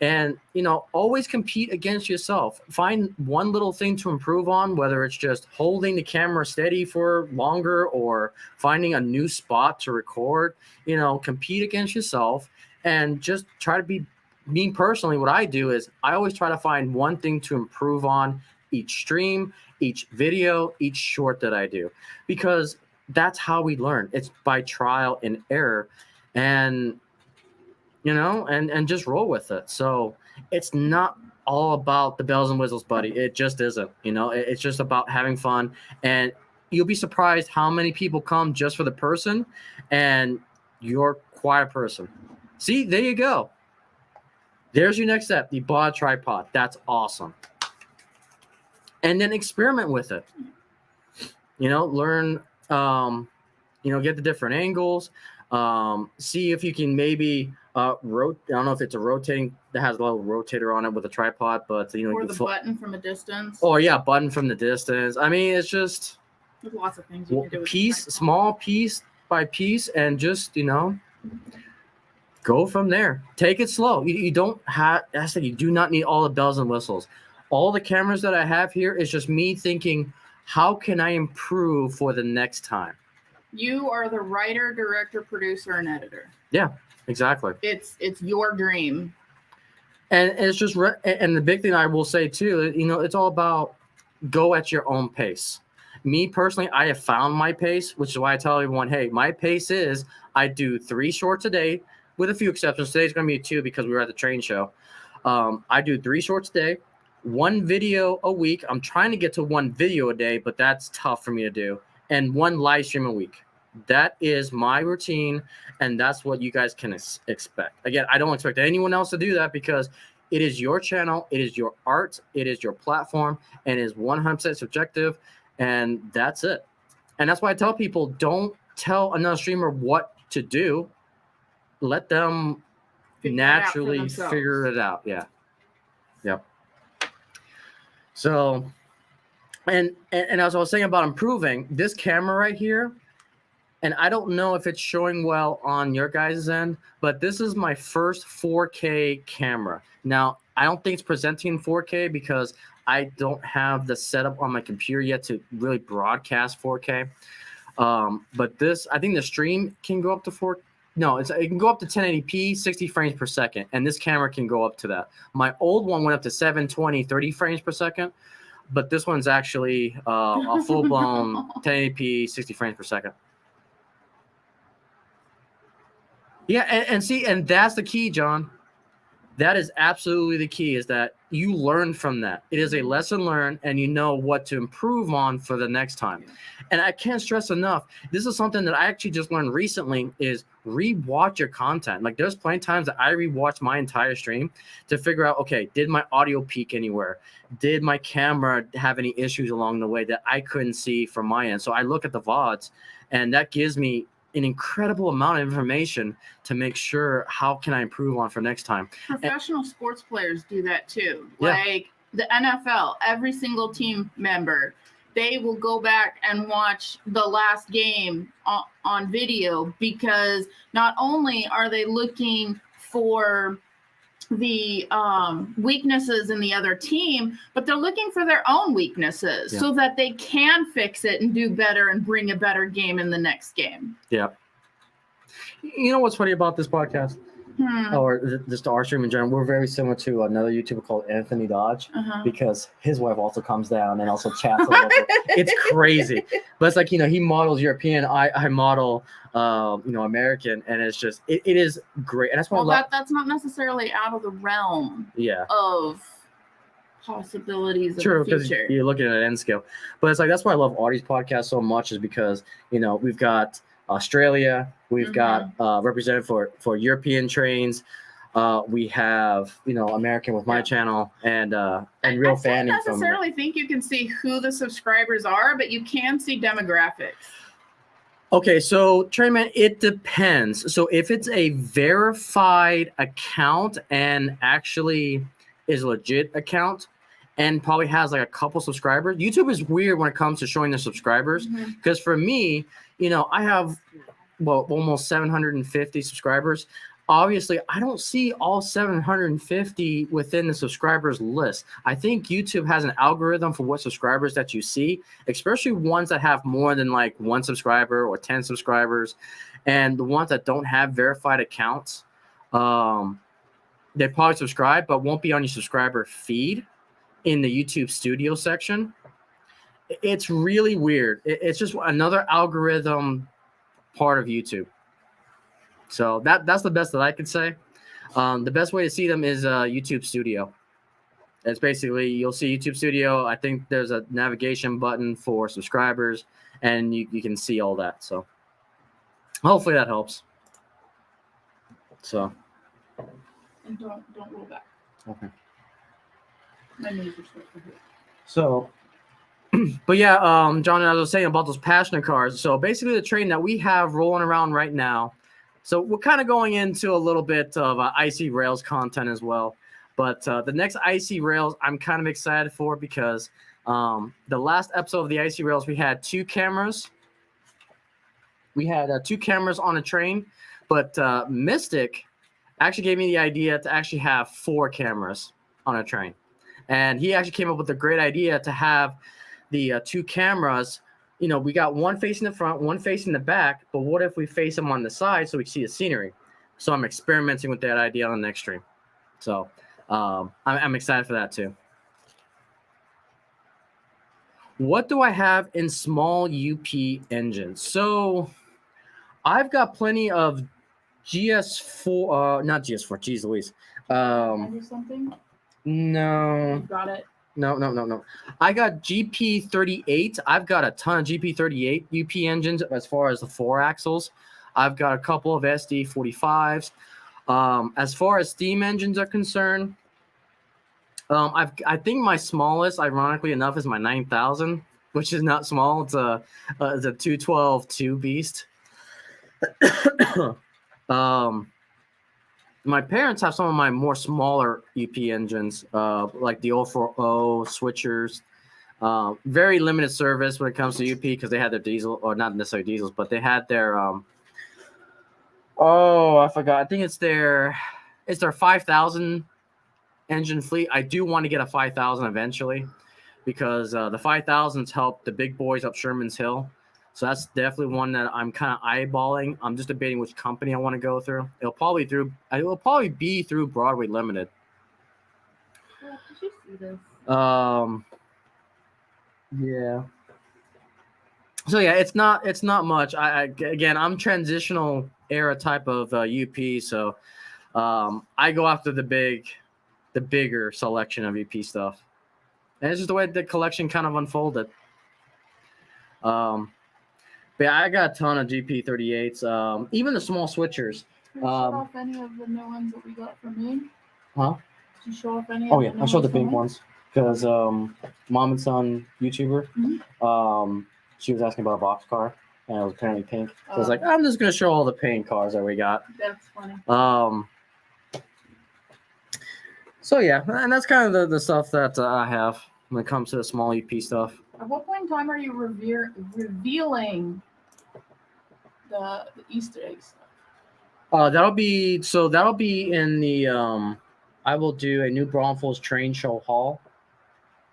A: And, you know, always compete against yourself. Find one little thing to improve on, whether it's just holding the camera steady for longer or finding a new spot to record. You know, compete against yourself and just try to be. Me personally, what I do is I always try to find one thing to improve on each stream, each video, each short that I do, because that's how we learn. It's by trial and error. And you know, and just roll with it. So it's not all about the bells and whistles, buddy. It just isn't. You know, it's just about having fun. And you'll be surprised how many people come just for the person, and you're quite a person. See, there you go. There's your next step. You bought a tripod. That's awesome. And then experiment with it. You know, learn, you know, get the different angles. See if you can maybe I don't know if it's a rotating that has a little rotator on it with a tripod, but you know,
B: or the button from a distance.
A: Oh yeah, button from the distance. I mean, it's just
B: there's lots of things you can do with
A: piece, small piece by piece, and just, you know, go from there. Take it slow. You don't have. That's it. You do not need all the bells and whistles. All the cameras that I have here is just me thinking, how can I improve for the next time?
B: You are the writer, director, producer, and editor.
A: Yeah. Exactly.
B: It's your dream.
A: And it's just, and the big thing I will say too, you know, it's all about go at your own pace. Me personally, I have found my pace, which is why I tell everyone, hey, my pace is I do 3 shorts a day with a few exceptions. Today's going to be 2 because we were at the train show. I do 3 shorts a day, 1 video a week. I'm trying to get to 1 video a day, but that's tough for me to do. And 1 live stream a week. That is my routine, and that's what you guys can expect. Again, I don't expect anyone else to do that because it is your channel, it is your art, it is your platform, and it is 100% subjective, and that's it. And that's why I tell people, don't tell another streamer what to do. Let them naturally figure it out. Yeah. Yep. So, and as I was saying about improving, this camera right here, and I don't know if it's showing well on your guys' end, but this is my first 4K camera. Now, I don't think it's presenting in 4K because I don't have the setup on my computer yet to really broadcast 4K. But this, I think the stream can go up to 4K. No, it can go up to 1080p, 60 frames per second, and this camera can go up to that. My old one went up to 720, 30 frames per second, but this one's actually a full-blown 1080p, 60 frames per second. Yeah, and see, and that's the key, John. That is absolutely the key, is that you learn from that. It is a lesson learned, and you know what to improve on for the next time. And I can't stress enough, this is something that I actually just learned recently, is rewatch your content. Like, there's plenty of times that I rewatch my entire stream to figure out, okay, did my audio peak anywhere? Did my camera have any issues along the way that I couldn't see from my end? So I look at the VODs, and that gives me an incredible amount of information to make sure how can I improve on for next time.
B: Professional sports players do that too.
A: Yeah.
B: Like the NFL, every single team member, they will go back and watch the last game on video, because not only are they looking for the weaknesses in the other team, but they're looking for their own weaknesses so that they can fix it and do better and bring a better game in the next game.
A: Yeah. You know what's funny about this podcast? Or just our stream in general, we're very similar to another YouTuber called Anthony Dodge, because his wife also comes down and also chats a little bit. It's crazy. But it's like, he models European, I model American, and it's just it is great. And that's why
B: that's not necessarily out of the realm of possibilities of the
A: because
B: future.
A: you're looking at an end scale. But it's like, that's why I love Audie's podcast so much, is because we've got Australia, we've got represented for European trains, we have American with my channel, and real fan.
B: I don't necessarily think you can see who the subscribers are, but you can see demographics.
A: Okay, so Trainman, it depends. So if it's a verified account and actually is a legit account and probably has like a couple subscribers, YouTube is weird when it comes to showing the subscribers, because for me, I have almost 750 subscribers. Obviously, I don't see all 750 within the subscribers list. I think YouTube has an algorithm for what subscribers that you see, especially ones that have more than like 1 subscriber or 10 subscribers. And the ones that don't have verified accounts, they probably subscribe, but won't be on your subscriber feed in the YouTube studio section. It's really weird. It's just another algorithm part of YouTube. So that's the best that I could say. The best way to see them is YouTube Studio. It's basically, you'll see YouTube Studio. I think there's a navigation button for subscribers, and you can see all that. So hopefully that helps. So.
B: And don't roll back.
A: Okay.
B: My knees are stuck here.
A: So, but yeah, John, and I was saying about those passenger cars. So basically, the train that we have rolling around right now. So we're kind of going into a little bit of IC Rails content as well. But the next IC Rails, I'm kind of excited for, because the last episode of the IC Rails, we had 2 cameras. We had 2 cameras on a train, but Mystic actually gave me the idea to actually have 4 cameras on a train. And he actually came up with a great idea to have the 2 cameras. We got one facing the front, one facing the back, but what if we face them on the side so we can see the scenery? So I'm experimenting with that idea on the next stream. So I'm excited for that too. What do I have in small UP engines? So I've got plenty of GS4, not GS4, geez Louise.
B: Can I do something?
A: No.
B: You got it.
A: No. I got GP38. I've got a ton of GP38 UP engines as far as the 4 axles. I've got a couple of SD45s. As far as steam engines are concerned, I think my smallest, ironically enough, is my 9000, which is not small. It's a 212-2 beast. My parents have some of my more smaller UP engines, like the 040 switchers. Very limited service when it comes to UP because they had their diesel, or not necessarily diesels, but they had their oh, I forgot. I think it's their 5,000 engine fleet. I do want to get a 5,000 eventually because the 5,000s help the big boys up Sherman's Hill. So that's definitely one that I'm kind of eyeballing. I'm just debating which company I want to go through. It'll probably be through Broadway Limited.
B: Did you see this?
A: Yeah. So yeah, it's not much. Again, I'm transitional era type of UP, so I go after the bigger selection of UP stuff, and it's just the way the collection kind of unfolded. But yeah, I got a ton of GP38s, even the small switchers.
B: Did you show off any of the new ones that we got from me?
A: Huh?
B: Did you show off any?
A: Oh yeah, I showed the pink ones because Mom and Son YouTuber, she was asking about a box car and it was apparently pink. So I was like, I'm just gonna show all the pink cars that we got.
B: That's funny.
A: So yeah, and that's kind of the stuff that I have when it comes to the small EP stuff.
B: At what point in time are you revealing the Easter egg stuff?
A: That'll be in the I will do a new Braunfels Train Show haul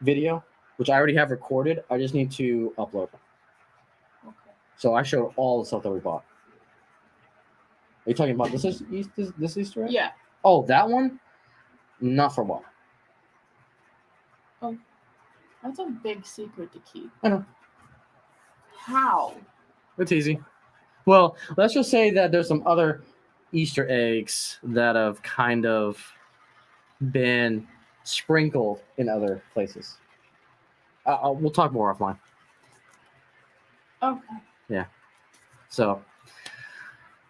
A: video, which I already have recorded. I just need to upload.
B: Okay.
A: So I showed all the stuff that we bought. Are you talking about this Easter egg?
B: Yeah.
A: Oh, that one? Not for a while.
B: Oh, that's a big secret to keep.
A: I know.
B: How?
A: It's easy. Well, let's just say that there's some other Easter eggs that have kind of been sprinkled in other places. We'll talk more offline.
B: Okay.
A: Yeah. So,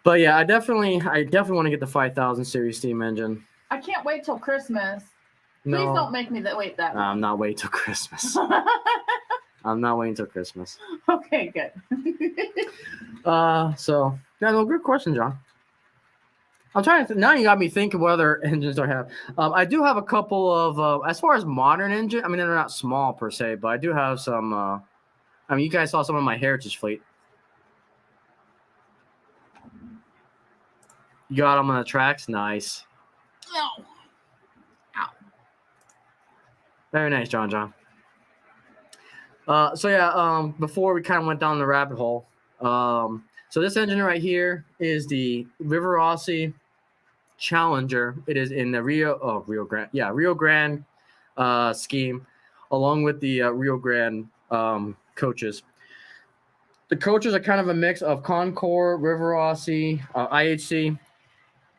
A: but yeah, I definitely want to get the 5,000 series steam engine.
B: I can't wait till Christmas.
A: No,
B: please don't make me wait that long.
A: I'm not waiting till Christmas. I'm not waiting till Christmas.
B: Okay, good.
A: So yeah, no, good question, John. I'm trying to now. You got me thinking what other engines do I have. I do have a couple of as far as modern engine. I mean, they're not small per se, but I do have some. I mean, you guys saw some of my Heritage fleet. You got them on the tracks, nice.
B: Ow. Ow.
A: Very nice, John. So yeah, before we kind of went down the rabbit hole, so this engine right here is the River Challenger. It is in the Rio Grande scheme, along with the Rio Grande coaches. The coaches are kind of a mix of Concord, River IHC.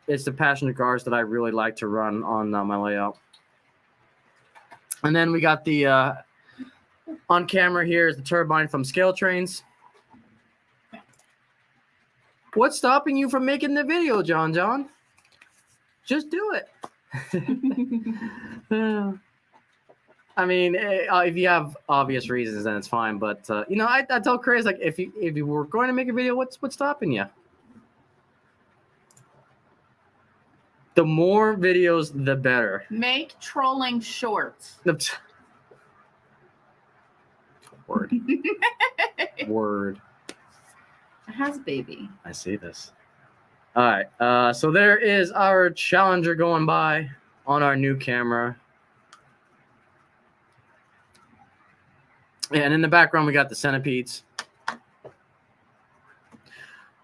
A: It's the passenger cars that I really like to run on my layout. And then we got the on camera here is the turbine from Scale Trains. What's stopping you from making the video, John? Just do it. I mean, if you have obvious reasons, then it's fine. But I tell Chris, like, if you were going to make a video, what's stopping you? The more videos, the better.
B: Make trolling shorts.
A: Word. Word.
B: It has baby.
A: I see this. All right. So there is our Challenger going by on our new camera. And in the background, we got the centipedes.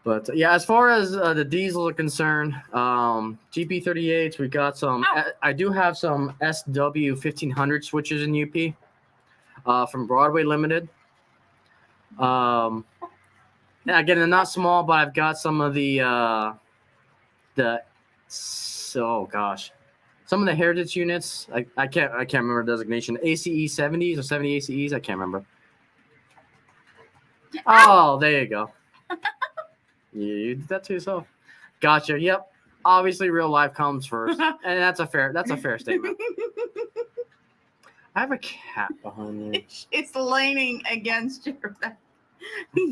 A: But yeah, as far as the diesels are concerned, GP38s, we got some. I do have some SW 1500 switches in UP from Broadway Limited. Again, they're not small, but I've got some of some of the Heritage units. I can't remember the designation. ACE 70s or 70 ACEs. I can't remember. Oh, there you go. You did that to yourself. Gotcha. Yep. Obviously, real life comes first, and that's a fair statement. I have a cat behind me.
B: It's leaning against your back.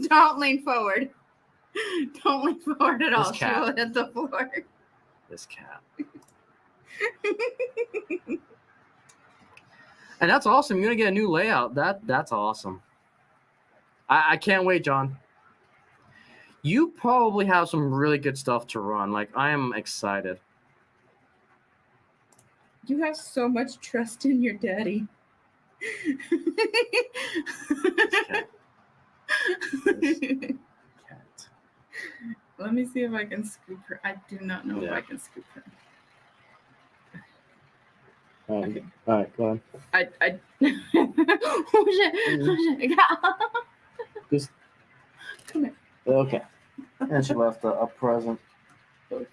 B: Don't lean forward. Don't lean forward at all. She will hit the floor.
A: This cat. And that's awesome. You're gonna get a new layout. That's awesome. I can't wait, John. You probably have some really good stuff to run. Like, I am excited.
B: You have so much trust in your daddy.
A: Cat.
B: Let me see if I can scoop her. I do not know if
A: Yeah.
B: I can scoop her.
A: Okay. All right, go ahead.
B: I oh shit.
A: Just
B: Come here.
A: okay. And she left a present. Okay.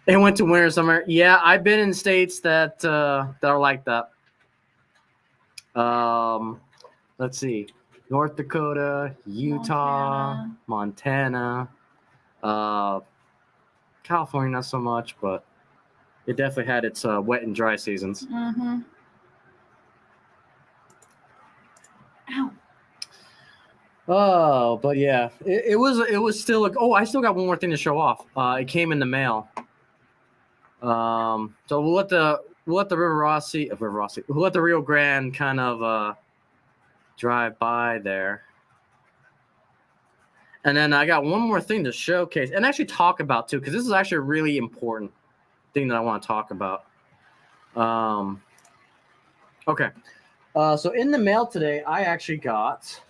A: It went to winter, summer. Yeah, I've been in states that are like that. Let's see, North Dakota, Utah, Montana, California, not so much, but it definitely had its wet and dry seasons.
B: Mm-hmm. Ow.
A: Oh, but yeah, it was still like, oh, I still got one more thing to show off. It came in the mail. So we'll let the we'll let the Rio Grande kind of drive by there. And then I got one more thing to showcase and actually talk about too, because this is actually a really important thing that I want to talk about. Okay. So in the mail today, I actually got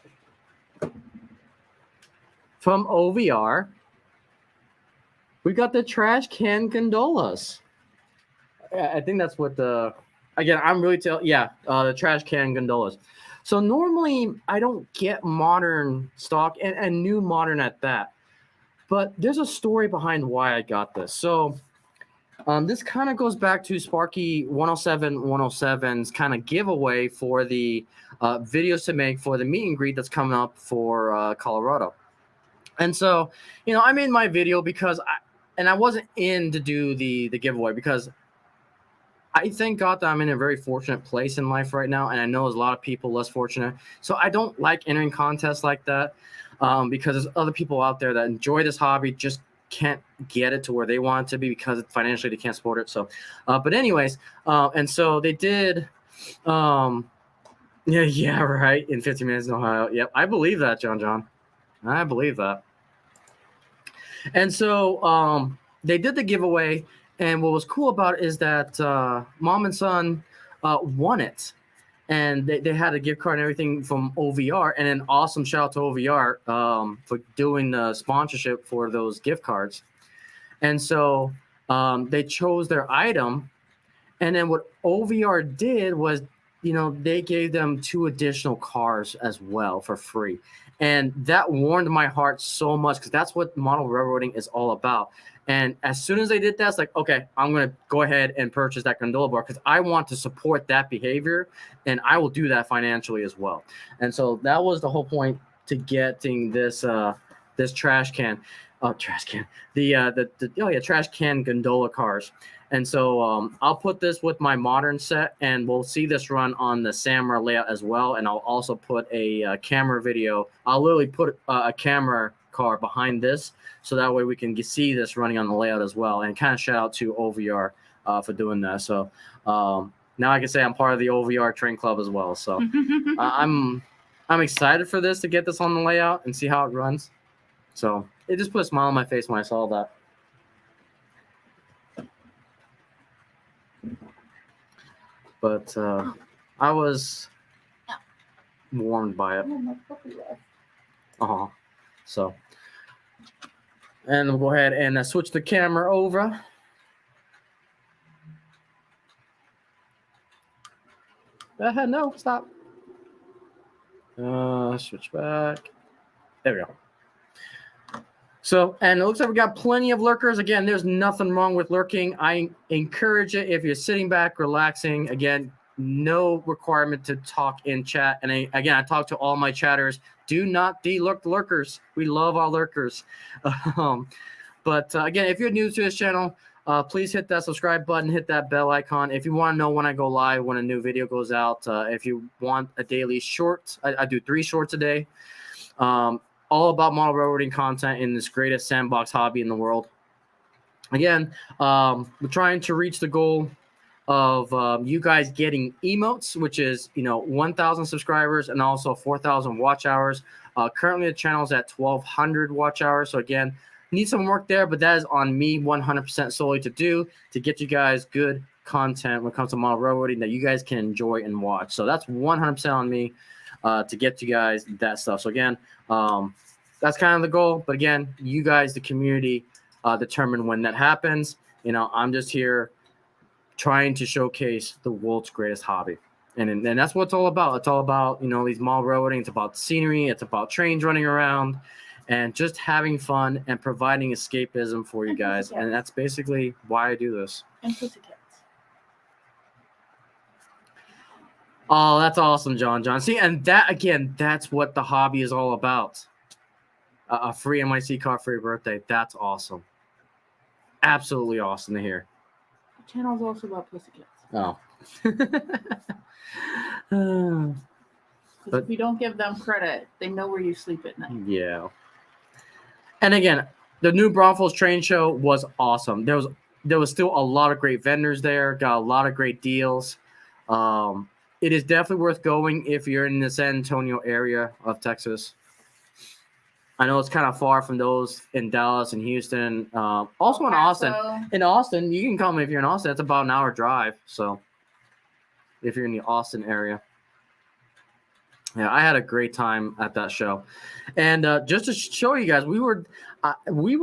A: from OVR, we got the trash can gondolas. I think that's what again, I'm really the trash can gondolas. So normally I don't get modern stock and new modern at that. But there's a story behind why I got this. So this kind of goes back to Sparky 107's kind of giveaway for the videos to make for the meet and greet that's coming up for Colorado. And so, I made my video because I wasn't in to do the giveaway because I thank God that I'm in a very fortunate place in life right now, and I know there's a lot of people less fortunate. So I don't like entering contests like that because there's other people out there that enjoy this hobby, just can't get it to where they want it to be because financially they can't support it. So, but anyways, and so they did. Yeah, right. In 15 minutes in Ohio. Yep, I believe that, John. I believe that. And so they did the giveaway. And what was cool about it is that mom and son won it. And they had a gift card and everything from OVR. And an awesome shout out to OVR for doing the sponsorship for those gift cards. And so they chose their item. And then what OVR did was, they gave them 2 additional cars as well for free. And that warmed my heart so much because that's what model railroading is all about. And as soon as they did that, it's like, okay, I'm going to go ahead and purchase that gondola bar because I want to support that behavior, and I will do that financially as well. And so that was the whole point to getting this trash can. Trash can. Trash can gondola cars. And so I'll put this with my modern set, and we'll see this run on the Samurai layout as well. And I'll also put a camera video. I'll literally put a camera car behind this, so that way we can see this running on the layout as well. And kind of shout out to OVR for doing that. So now I can say I'm part of the OVR train club as well. So I'm excited for this to get this on the layout and see how it runs. So it just put a smile on my face when I saw that. But I was warmed by it. So, and we'll go ahead and switch the camera over. No, stop. Switch back. There we go. So, and it looks like we got plenty of lurkers. Again, there's nothing wrong with lurking. I encourage it if you're sitting back, relaxing. Again, no requirement to talk in chat. And I talk to all my chatters. Do not de-lurk the lurkers. We love our lurkers. But again, if you're new to this channel, please hit that subscribe button, hit that bell icon. If you want to know when I go live, when a new video goes out, if you want a daily short, I do 3 shorts a day. All about model railroading content in this greatest sandbox hobby in the world. again, we're trying to reach the goal of you guys getting emotes, which is 1,000 subscribers and also 4,000 watch hours. Currently, the channel is at 1,200 watch hours. So again, need some work there, but that is on me 100% solely to get you guys good content when it comes to model railroading that you guys can enjoy and watch. So that's 100% on me to get you guys that stuff. So again, that's kind of the goal. But again, you guys, the community, determine when that happens. I'm just here trying to showcase the world's greatest hobby. And that's what it's all about. It's all about, these mall railroading. It's about scenery. It's about trains running around and just having fun and providing escapism for you guys. And that's basically why I do this.
B: And pussycats.
A: Oh, that's awesome, John. See, and that, again, that's what the hobby is all about. A free MIC car for your birthday. That's awesome. Absolutely awesome to hear.
B: The channel's also about pussycats.
A: Oh.
B: But if you don't give them credit, they know where you sleep at night. Yeah.
A: And again, the new Braunfels Train Show was awesome. There was still a lot of great vendors there. Got a lot of great deals. It is definitely worth going if you're in the San Antonio area of Texas. I know it's kind of far from those in Dallas and Houston. Also in Austin. In Austin, you can come if you're in Austin. It's about an hour drive. So if you're in the Austin area. Yeah, I had a great time at that show. And just to show you guys, we were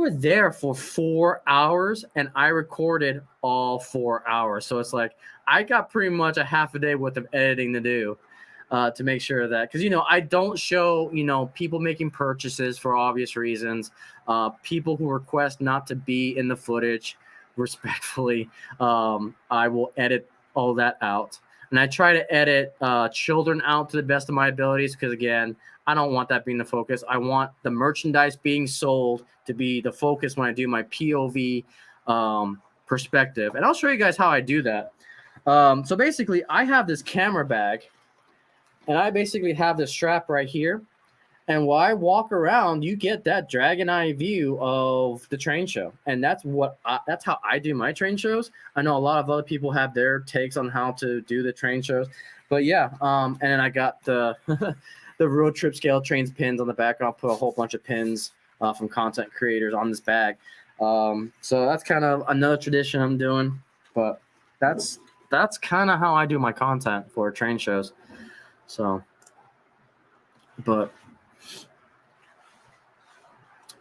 A: there for 4 hours, and I recorded all 4 hours. So it's like I got pretty much a half a day worth of editing to do to make sure that, because, I don't show, people making purchases for obvious reasons, people who request not to be in the footage, respectfully. I will edit all that out. And I try to edit children out to the best of my abilities because, again, I don't want that being the focus. I want the merchandise being sold to be the focus when I do my POV perspective. And I'll show you guys how I do that. So basically, I have this camera bag, and I basically have this strap right here. And while I walk around, you get that dragon eye view of the train show. And that's how I do my train shows. I know a lot of other people have their takes on how to do the train shows. But yeah, and then I got the the road trip scale trains pins on the back. I'll put a whole bunch of pins from content creators on this bag. So that's kind of another tradition I'm doing. But that's kind of how I do my content for train shows. So,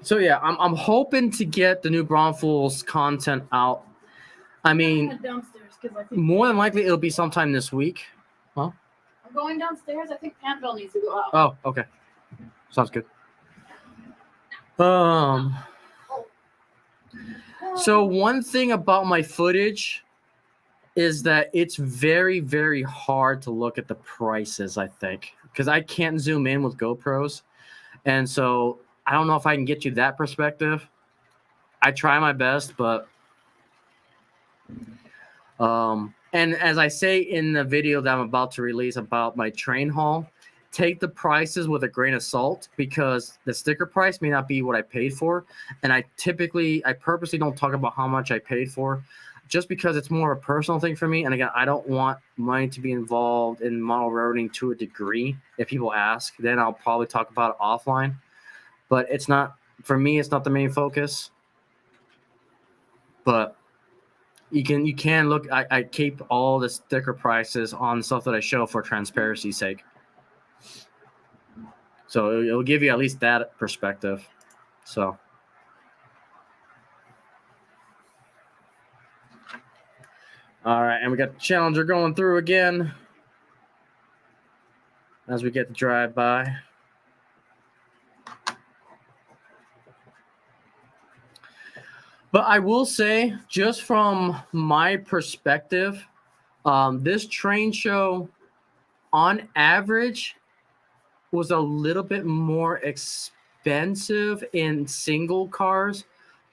A: So yeah, I'm hoping to get the new Braunfels content out. I mean,
B: downstairs because I think
A: more than likely it'll be sometime this week. Huh?
B: I'm going downstairs. I think Pantville needs to go out.
A: Oh, okay. Sounds good. So one thing about my footage is that it's very, very hard to look at the prices, I think, because I can't zoom in with GoPros. And so I don't know if I can get you that perspective. I try my best, but and as I say in the video that I'm about to release about my train haul, take the prices with a grain of salt because the sticker price may not be what I paid for. And I purposely don't talk about how much I paid for just because it's more of a personal thing for me. And again, I don't want money to be involved in model railroading to a degree. If people ask, then I'll probably talk about it offline. But it's not, for me, it's not the main focus. But you can look, I keep all the sticker prices on stuff that I show for transparency's sake. So it'll give you at least that perspective. So. All right, and we got the Challenger going through again as we get the drive by. But I will say, just from my perspective, this train show, on average, was a little bit more expensive in single cars.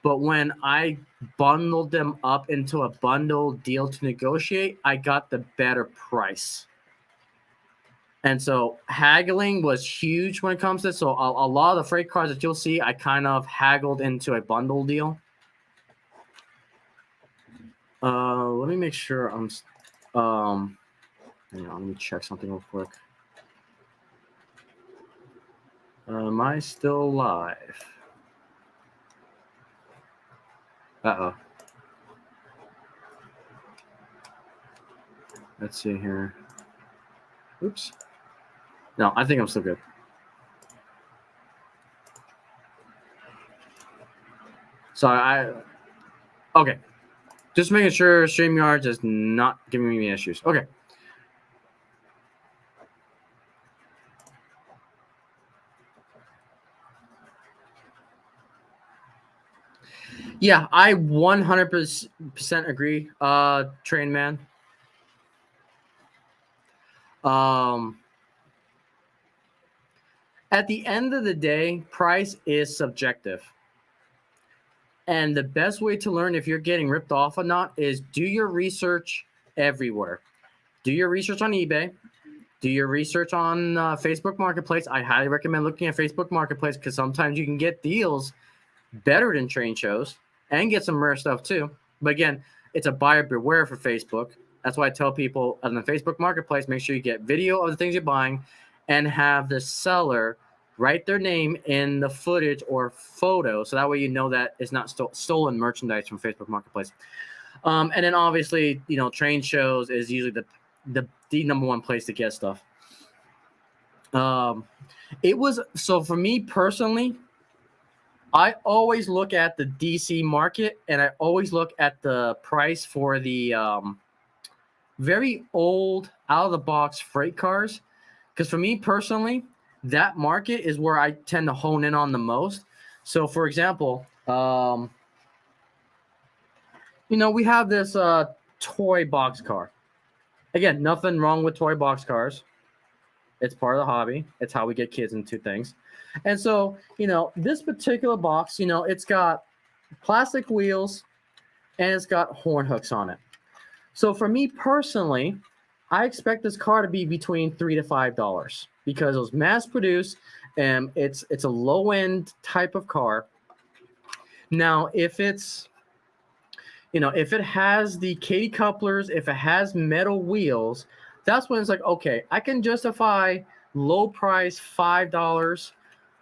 A: But when I bundled them up into a bundle deal to negotiate, I got the better price. And so haggling was huge when it comes to this. So a lot of the freight cars that you'll see, I kind of haggled into a bundle deal. Let me make sure I'm. Hang on, let me check something real quick. Am I still live? Uh-oh. Let's see here. Oops. No, I think I'm still good. So okay. Just making sure StreamYard is not giving me any issues. Okay. Yeah, I 100% agree, Train Man. At the end of the day, price is subjective. And the best way to learn if you're getting ripped off or not is do your research everywhere. Do your research on eBay. Do your research on Facebook Marketplace. I highly recommend looking at Facebook Marketplace because sometimes you can get deals better than train shows and get some rare stuff too. But again, it's a buyer beware for Facebook. That's why I tell people on the Facebook Marketplace, make sure you get video of the things you're buying and have the seller write their name in the footage or photo. So that way you know that it's not stolen merchandise from Facebook Marketplace. And then obviously, train shows is usually the number one place to get stuff. So for me personally, I always look at the DC market and I always look at the price for the very old out of the box freight cars. Because for me personally, that market is where I tend to hone in on the most. So for example, we have this toy box car. Again, nothing wrong with toy box cars. It's part of the hobby. It's how we get kids into things. And so, this particular box, it's got plastic wheels and it's got horn hooks on it. So for me personally, I expect this car to be between $3 to $5 because it was mass produced and it's a low end type of car. Now, if it's if it has the Katy couplers, if it has metal wheels, that's when it's like, okay, I can justify low price $5,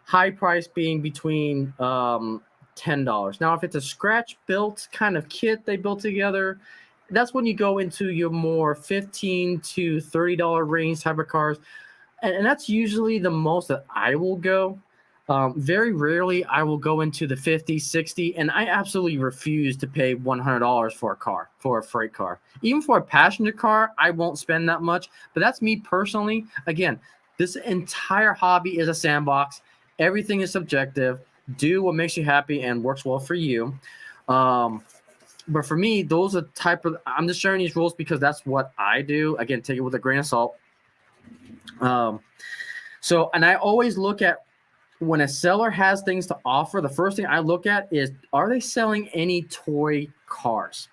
A: high price being between $10. Now, if it's a scratch built kind of kit they built together, that's when you go into your more $15 to $30 range type of cars. And that's usually the most that I will go. Very rarely I will go into the 50, 60, and I absolutely refuse to pay $100 for a car, for a freight car. Even for a passenger car, I won't spend that much, but that's me personally. Again, this entire hobby is a sandbox. Everything is subjective. Do what makes you happy and works well for you. But for me, those are I'm just sharing these rules because that's what I do. Again, take it with a grain of salt. And I always look at when a seller has things to offer, the first thing I look at is, are they selling any toy cars?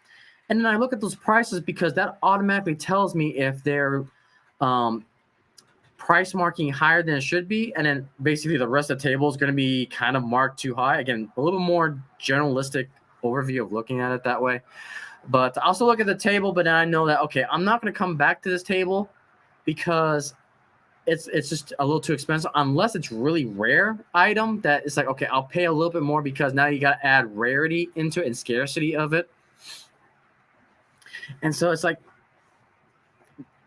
A: And then I look at those prices because that automatically tells me if they're price marking higher than it should be. And then basically the rest of the table is going to be kind of marked too high. Again, a little more generalistic overview of looking at it that way. But I also look at the table, but then I know that, okay, I'm not going to come back to this table because it's just a little too expensive unless it's really rare item that it's like, okay, I'll pay a little bit more because now you got to add rarity into it and scarcity of it. And so it's like,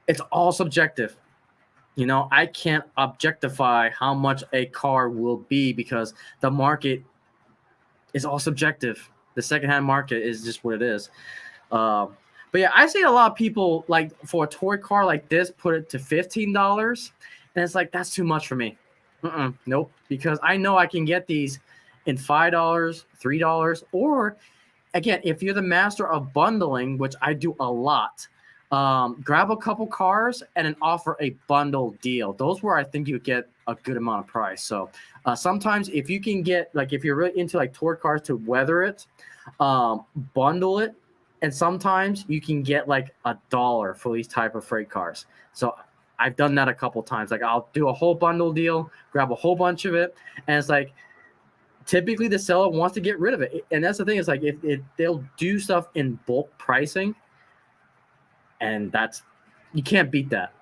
A: it's all subjective. I can't objectify how much a car will be because the market is all subjective. The secondhand market is just what it is. But yeah, I see a lot of people like for a toy car like this, put it to $15. And it's like, that's too much for me. Nope. Because I know I can get these in $5, $3, or again, if you're the master of bundling, which I do a lot, grab a couple cars and then offer a bundle deal. Those where I think you get a good amount of price. So sometimes if you can get, like if you're really into like toy cars to weather it, bundle it. And sometimes you can get like $1 for these type of freight cars. So I've done that a couple times. Like I'll do a whole bundle deal, grab a whole bunch of it. And it's like typically the seller wants to get rid of it. And that's the thing, is like if they'll do stuff in bulk pricing, and that's, you can't beat that.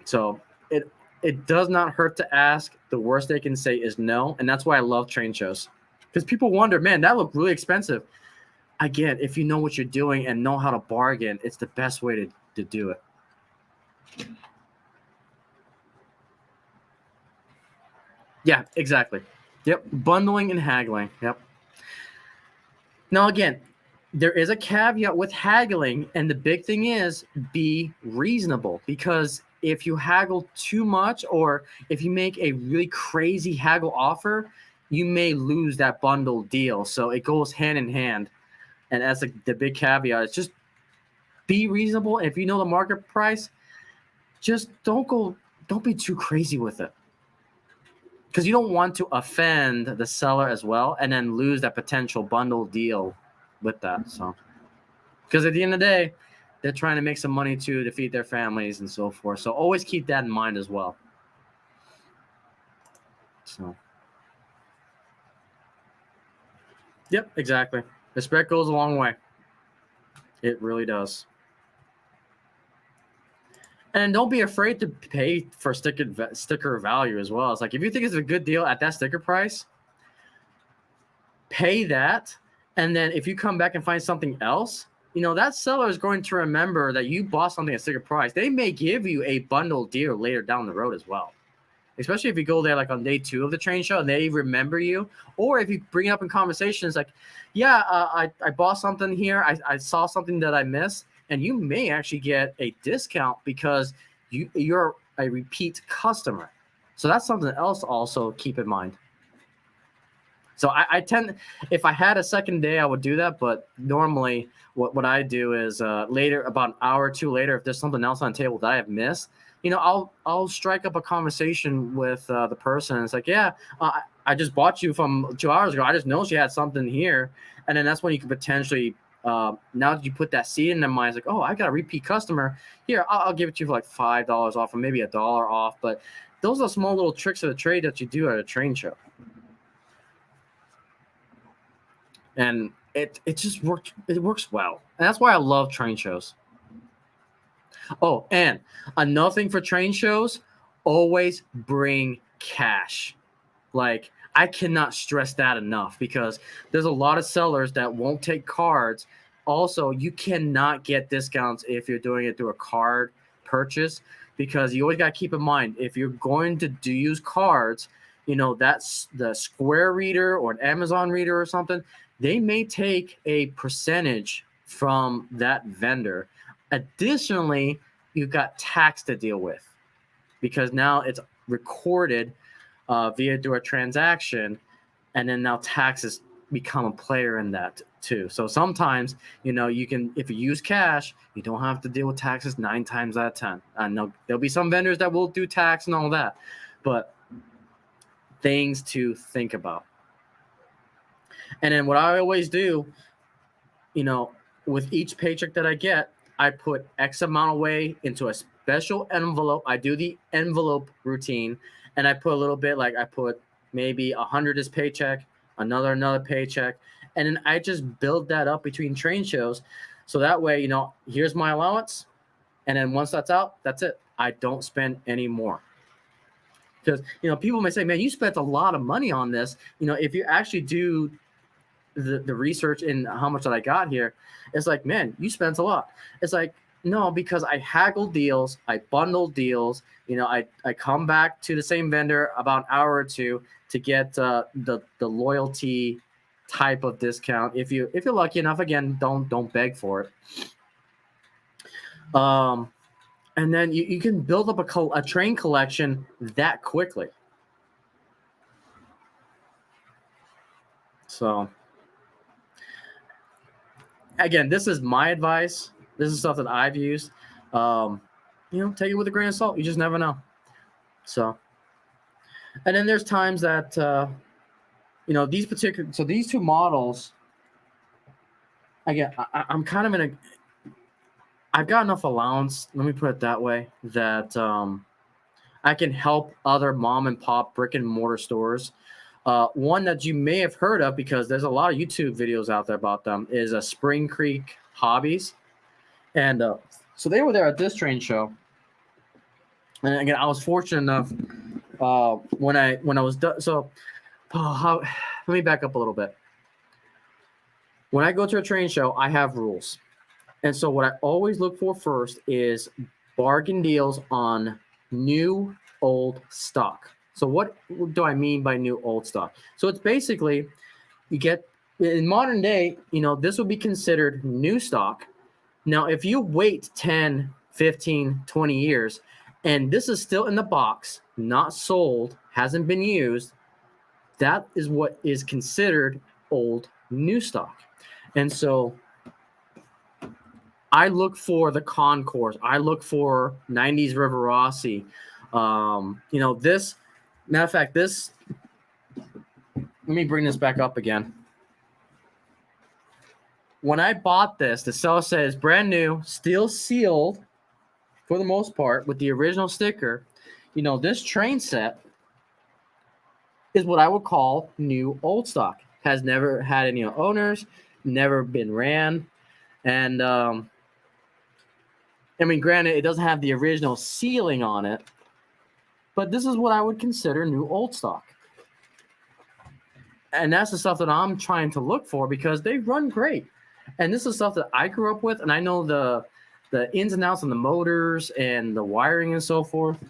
A: So it does not hurt to ask. The worst they can say is no. And that's why I love train shows, because people wonder, man, that looked really expensive. Again, if you know what you're doing and know how to bargain, it's the best way to do it. Yeah, exactly. Yep. Bundling and haggling. Yep. Now, again, there is a caveat with haggling, and the big thing is be reasonable, because if you haggle too much, or if you make a really crazy haggle offer, you may lose that bundle deal. So it goes hand in hand. And that's the big caveat. It's just be reasonable. If you know the market price, just don't be too crazy with it, because you don't want to offend the seller as well and then lose that potential bundle deal with that. So, because at the end of the day, they're trying to make some money to feed their families and so forth. So always keep that in mind as well. So, yep, exactly. Respect goes a long way. It really does. And don't be afraid to pay for sticker value as well. It's like, if you think it's a good deal at that sticker price, pay that. And then if you come back and find something else, that seller is going to remember that you bought something at sticker price. They may give you a bundle deal later down the road as well. Especially if you go there like on day 2 of the train show and they remember you. Or if you bring it up in conversations like, yeah, I bought something here. I saw something that I missed. And you may actually get a discount because you're a repeat customer. So that's something else to also keep in mind. So I tend, if I had a second day, I would do that. But normally what I do is later, about an hour or two later, if there's something else on the table that I have missed, I'll strike up a conversation with the person. It's like, yeah, I just bought you from 2 hours ago. I just know she had something here. And then that's when you can potentially, now that you put that seed in their mind, it's like, oh, I got a repeat customer. Here, I'll give it to you for like $5 off or maybe $1 off. But those are small little tricks of the trade that you do at a train show. And it just works. It works well. And that's why I love train shows. Oh, and another thing for train shows, always bring cash. Like, I cannot stress that enough, because there's a lot of sellers that won't take cards. Also, you cannot get discounts if you're doing it through a card purchase, because you always got to keep in mind, if you're going to use cards, that's the Square reader or an Amazon reader or something, they may take a percentage from that vendor. Additionally, you've got tax to deal with, because now it's recorded via through a transaction, and then now taxes become a player in that too. So sometimes, you can, if you use cash, you don't have to deal with taxes 9 times out of 10. I know there'll be some vendors that will do tax and all that, but things to think about. And then what I always do, with each paycheck that I get, I put X amount away into a special envelope. I do the envelope routine, and I put a little bit, like I put maybe 100 this paycheck, another paycheck, and then I just build that up between train shows. So that way, here's my allowance, and then once that's out, that's it. I don't spend any more. Because, people may say, man, you spent a lot of money on this. If you actually do the research in how much that I got here, it's like, man, you spent a lot. It's like, no, because I haggle deals, I bundle deals. I come back to the same vendor about an hour or two to get the loyalty type of discount. If you're lucky enough, again, don't beg for it. And then you can build up a train collection that quickly. So, again, this is my advice. This is stuff that I've used. Take it with a grain of salt. You just never know. So, and then there's times that, these 2 models, again, I'm kind of I've got enough allowance, let me put it that way, that I can help other mom and pop brick and mortar stores One that you may have heard of because there's a lot of YouTube videos out there about them is a Spring Creek Hobbies. And so they were there at this train show. And again, I was fortunate enough when I was done. So let me back up a little bit. When I go to a train show, I have rules. And so what I always look for first is bargain deals on new, old stock. So what do I mean by new, old stock? So it's basically you get in modern day, this would be considered new stock. Now, if you wait 10, 15, 20 years, and this is still in the box, not sold, hasn't been used, that is what is considered old new stock. And so I look for the Concourse. I look for 90s River Rossi. This, matter of fact, this, let me bring this back up again. When I bought this, the seller says brand new, still sealed for the most part with the original sticker. This train set is what I would call new old stock. Has never had any owners, never been ran. And granted, it doesn't have the original sealing on it, but this is what I would consider new old stock. And that's the stuff that I'm trying to look for because they run great. And this is stuff that I grew up with, and I know the ins and outs on the motors and the wiring and so forth.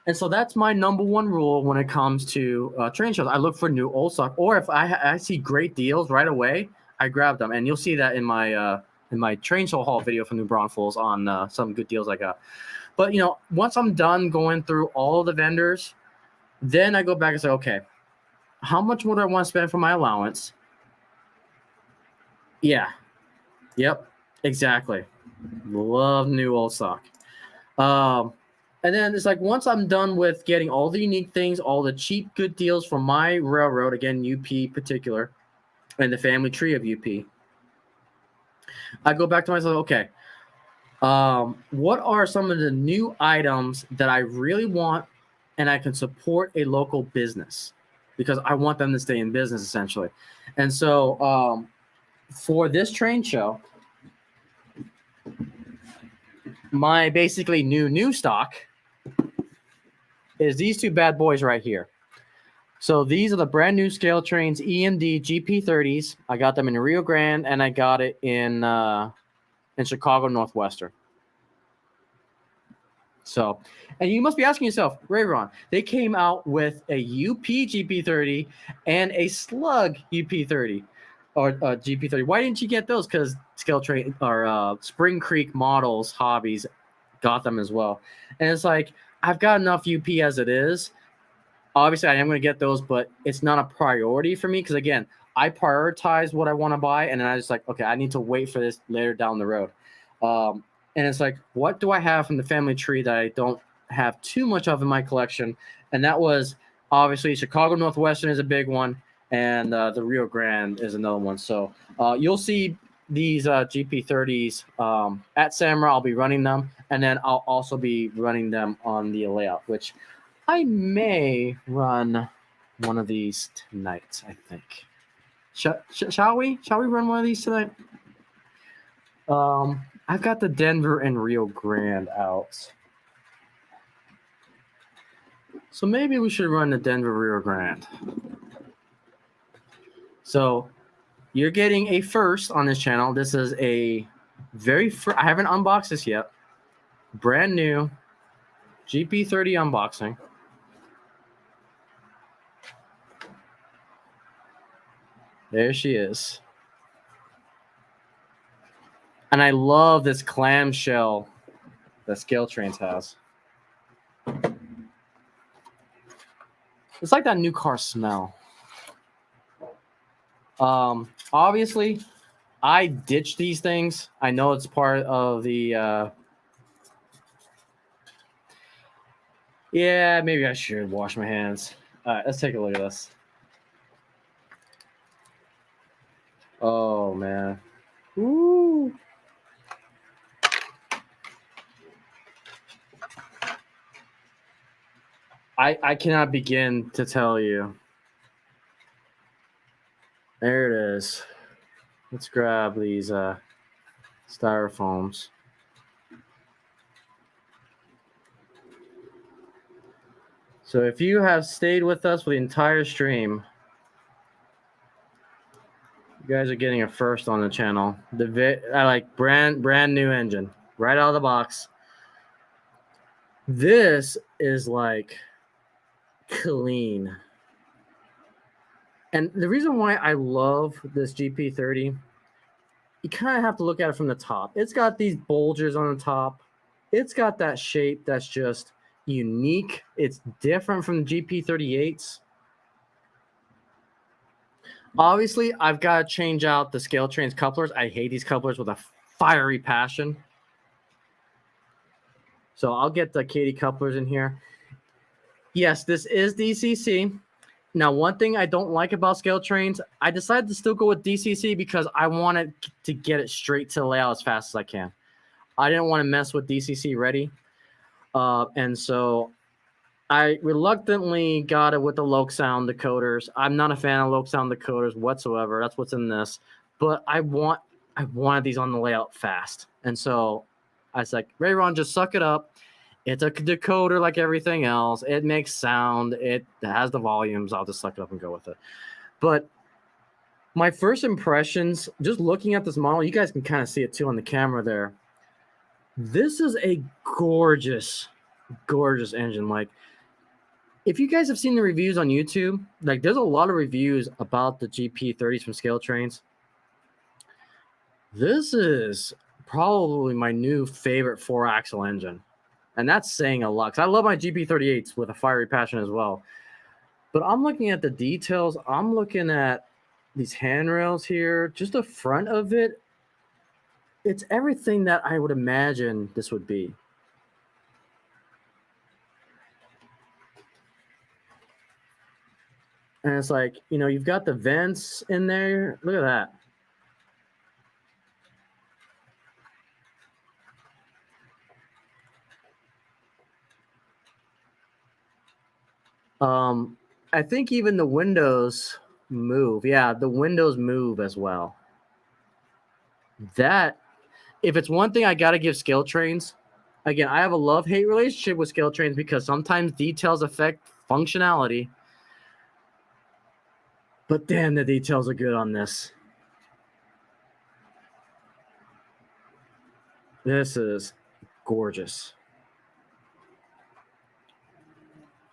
A: And so that's my number one rule when it comes to train shows. I look for new old stock, or if I see great deals right away, I grab them. And you'll see that in my train show haul video from New Braunfels on some good deals I got. But once I'm done going through all of the vendors, then I go back and say, okay, how much more do I want to spend for my allowance? Yeah. Yep. Exactly. Love new old stock. And then it's like once I'm done with getting all the unique things, all the cheap good deals from my railroad, again, UP particular, and the family tree of UP, I go back to myself, okay, what are some of the new items that I really want and I can support a local business because I want them to stay in business essentially. And so for this train show, my basically new stock is these two bad boys right here. So these are the brand new scale trains, EMD GP30s. I got them in Rio Grande and I got it in Chicago Northwestern. So, and you must be asking yourself, Ron, they came out with a UP GP30 and a Slug UP30 or GP30. Why didn't you get those? Because Scale Train or Spring Creek Models Hobbies got them as well. And it's like, I've got enough UP as it is. Obviously, I am going to get those, but it's not a priority for me because, again, I prioritize what I want to buy, and then I just like, okay, I need to wait for this later down the road. And it's like, what do I have from the family tree that I don't have too much of in my collection? And that was obviously Chicago Northwestern is a big one, and the Rio Grande is another one. So you'll see these GP30s at Samurai. I'll be running them, and then I'll also be running them on the layout, which I may run one of these tonight, I think. Shall we? Shall we run one of these tonight? I've got the Denver and Rio Grande out. So maybe we should run the Denver Rio Grande. So you're getting a first on this channel. This is a I haven't unboxed this yet. Brand new GP30 unboxing. There she is. And I love this clamshell that Scale Trains has. It's like that new car smell. Obviously, I ditched these things. I know it's part of the... Yeah, maybe I should wash my hands. All right, let's take a look at this. Oh, man. Woo! I cannot begin to tell you. There it is. Let's grab these styrofoams. So if you have stayed with us for the entire stream, you guys are getting a first on the channel. I like brand new engine right out of the box. This is like clean. And the reason why I love this GP30, you kind of have to look at it from the top. It's got these bulges on the top. It's got that shape that's just unique. It's different from the GP38s. Obviously, I've got to change out the Scale Trains couplers. I hate these couplers with a fiery passion. So I'll get the Katie couplers in here. Yes, this is DCC. Now, one thing I don't like about Scale Trains, I decided to still go with DCC because I wanted to get it straight to the layout as fast as I can. I didn't want to mess with DCC ready. And so I reluctantly got it with the Loc Sound decoders. I'm not a fan of Loc Sound decoders whatsoever. That's what's in this. But I wanted these on the layout fast. And so I was like, Ray Ron, just suck it up. It's a decoder like everything else. It makes sound. It has the volumes. I'll just suck it up and go with it. But my first impressions, just looking at this model, you guys can kind of see it too on the camera there. This is a gorgeous, gorgeous engine. Like, if you guys have seen the reviews on YouTube, like there's a lot of reviews about the GP30s from Scale Trains. This is probably my new favorite 4-axle engine. And that's saying a lot, because I love my GP38s with a fiery passion as well. But I'm looking at the details. I'm looking at these handrails here, just the front of it. It's everything that I would imagine this would be. And it's like, you know, you've got the vents in there. Look at that. I think even the windows move. Yeah, the windows move as well. That, if it's one thing I got to give Scale Trains, again, I have a love-hate relationship with Scale Trains because sometimes details affect functionality. But damn, the details are good on this. This is gorgeous.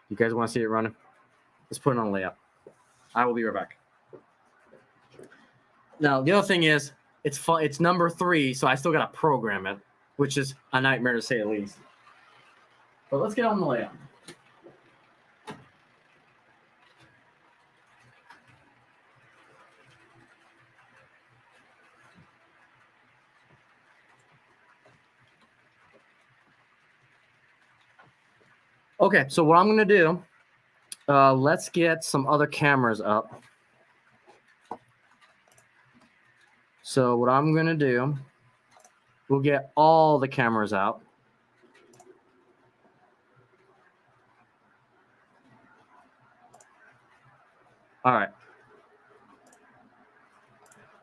A: You guys want to see it running? Let's put it on layout. I will be right back. Now, the other thing is, it's fun. It's number 3, so I still got to program it, which is a nightmare to say the least. But let's get on the layout. Okay, so what I'm going to do, let's get some other cameras up. So what I'm going to do, we'll get all the cameras out. All right.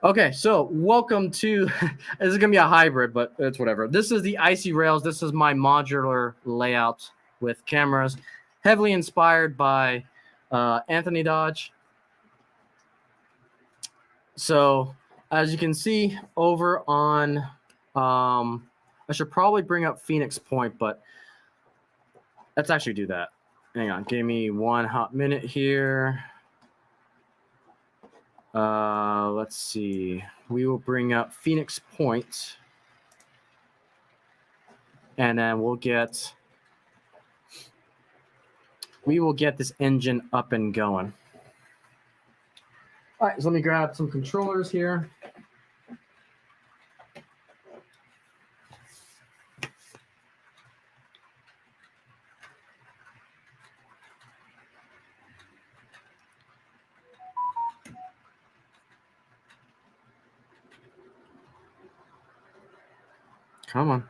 A: Okay, so welcome to, this is going to be a hybrid, but it's whatever. This is the Icy Rails. This is my modular layout with cameras, heavily inspired by Anthony Dodge. So as you can see over on, I should probably bring up Phoenix Point, but let's actually do that. Hang on, give me one hot minute here. Let's see. We will bring up Phoenix Point, and then we will get this engine up and going. All right, so let me grab some controllers here. Come on.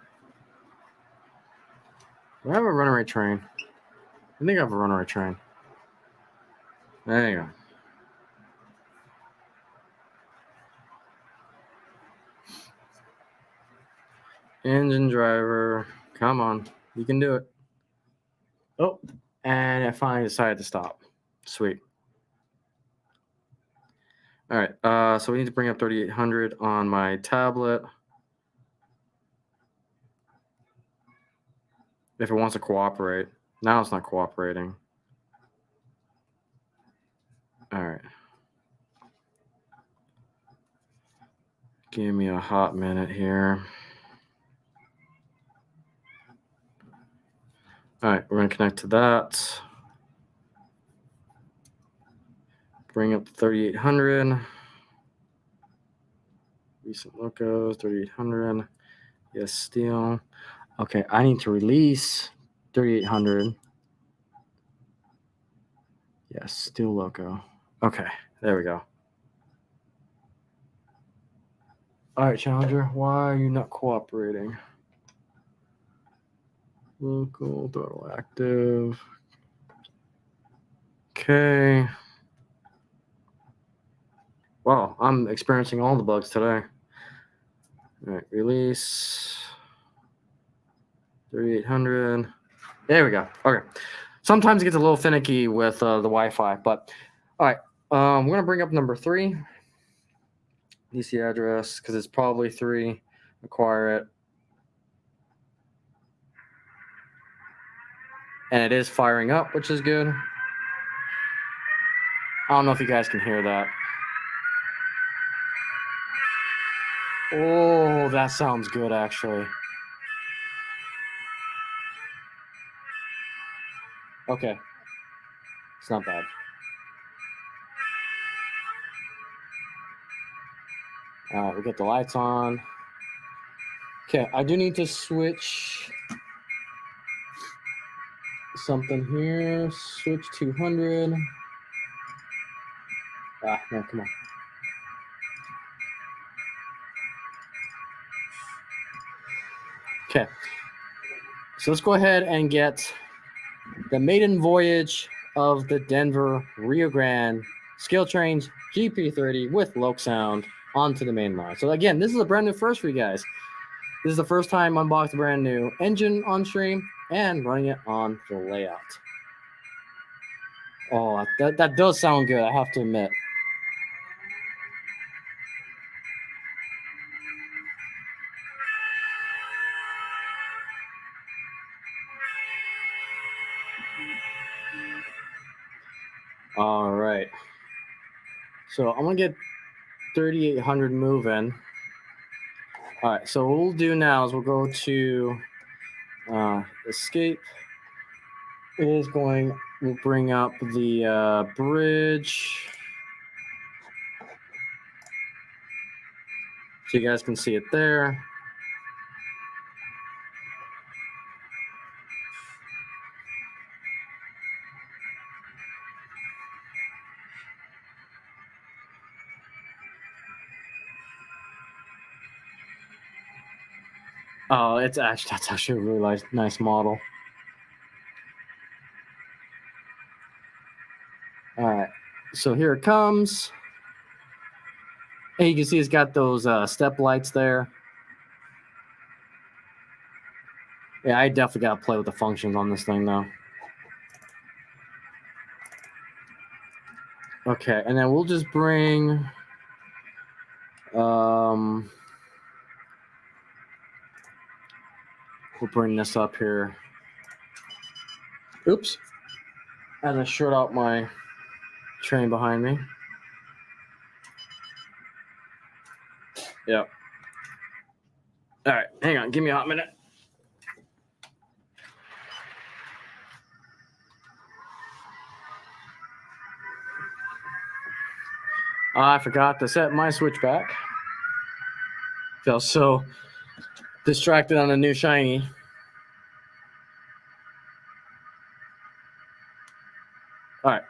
A: Do I have a runaway train? I think I have a runaway train. There you go. Engine driver, come on, you can do it. Oh, and I finally decided to stop. Sweet. All right, so we need to bring up 3800 on my tablet. If it wants to cooperate. Now it's not cooperating. All right. Give me a hot minute here. All right, we're going to connect to that. Bring up 3800. Recent locos, 3800. Yes, steel. Okay, I need to release 3800. Yes, steel loco. Okay, there we go. All right, Challenger, why are you not cooperating? Local, throttle active. Okay. Wow, I'm experiencing all the bugs today. All right, release 3800. There we go. Okay. Sometimes it gets a little finicky with the Wi-Fi, but all right. We're gonna bring up number 3. DC address because it's probably 3. Acquire it, and it is firing up, which is good. I don't know if you guys can hear that. Oh, that sounds good, actually. Okay. It's not bad. All right, we got the lights on. Okay, I do need to switch something here. Switch 200. Ah, no, come on. Okay. So let's go ahead and get the maiden voyage of the Denver Rio Grande Scale Trains GP30 with Loc Sound onto the main line. So again, this is a brand new first for you guys. This is the first time I unboxed a brand new engine on stream and running it on the layout. Oh, that does sound good, I have to admit. All right. So I'm going to get 3800 moving. All right, so what we'll do now is we'll go to escape. We'll bring up the bridge. So you guys can see it there. Oh, that's actually a really nice model. All right, so here it comes. And you can see it's got those step lights there. Yeah, I definitely got to play with the functions on this thing, though. Okay, and then we'll just bring... we'll bring this up here. Oops. As I short out my train behind me. Yep. All right, hang on. Give me a hot minute. I forgot to set my switchback. Felt so distracted on the new shiny. All right.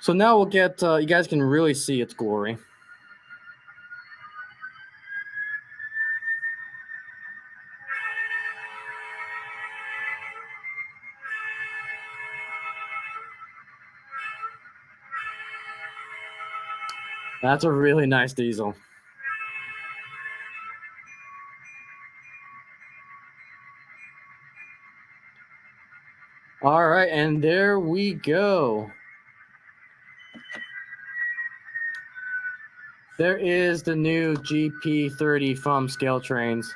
A: So now we'll get, you guys can really see its glory. That's a really nice diesel. All right, and there we go. There is the new GP30 from Scale Trains,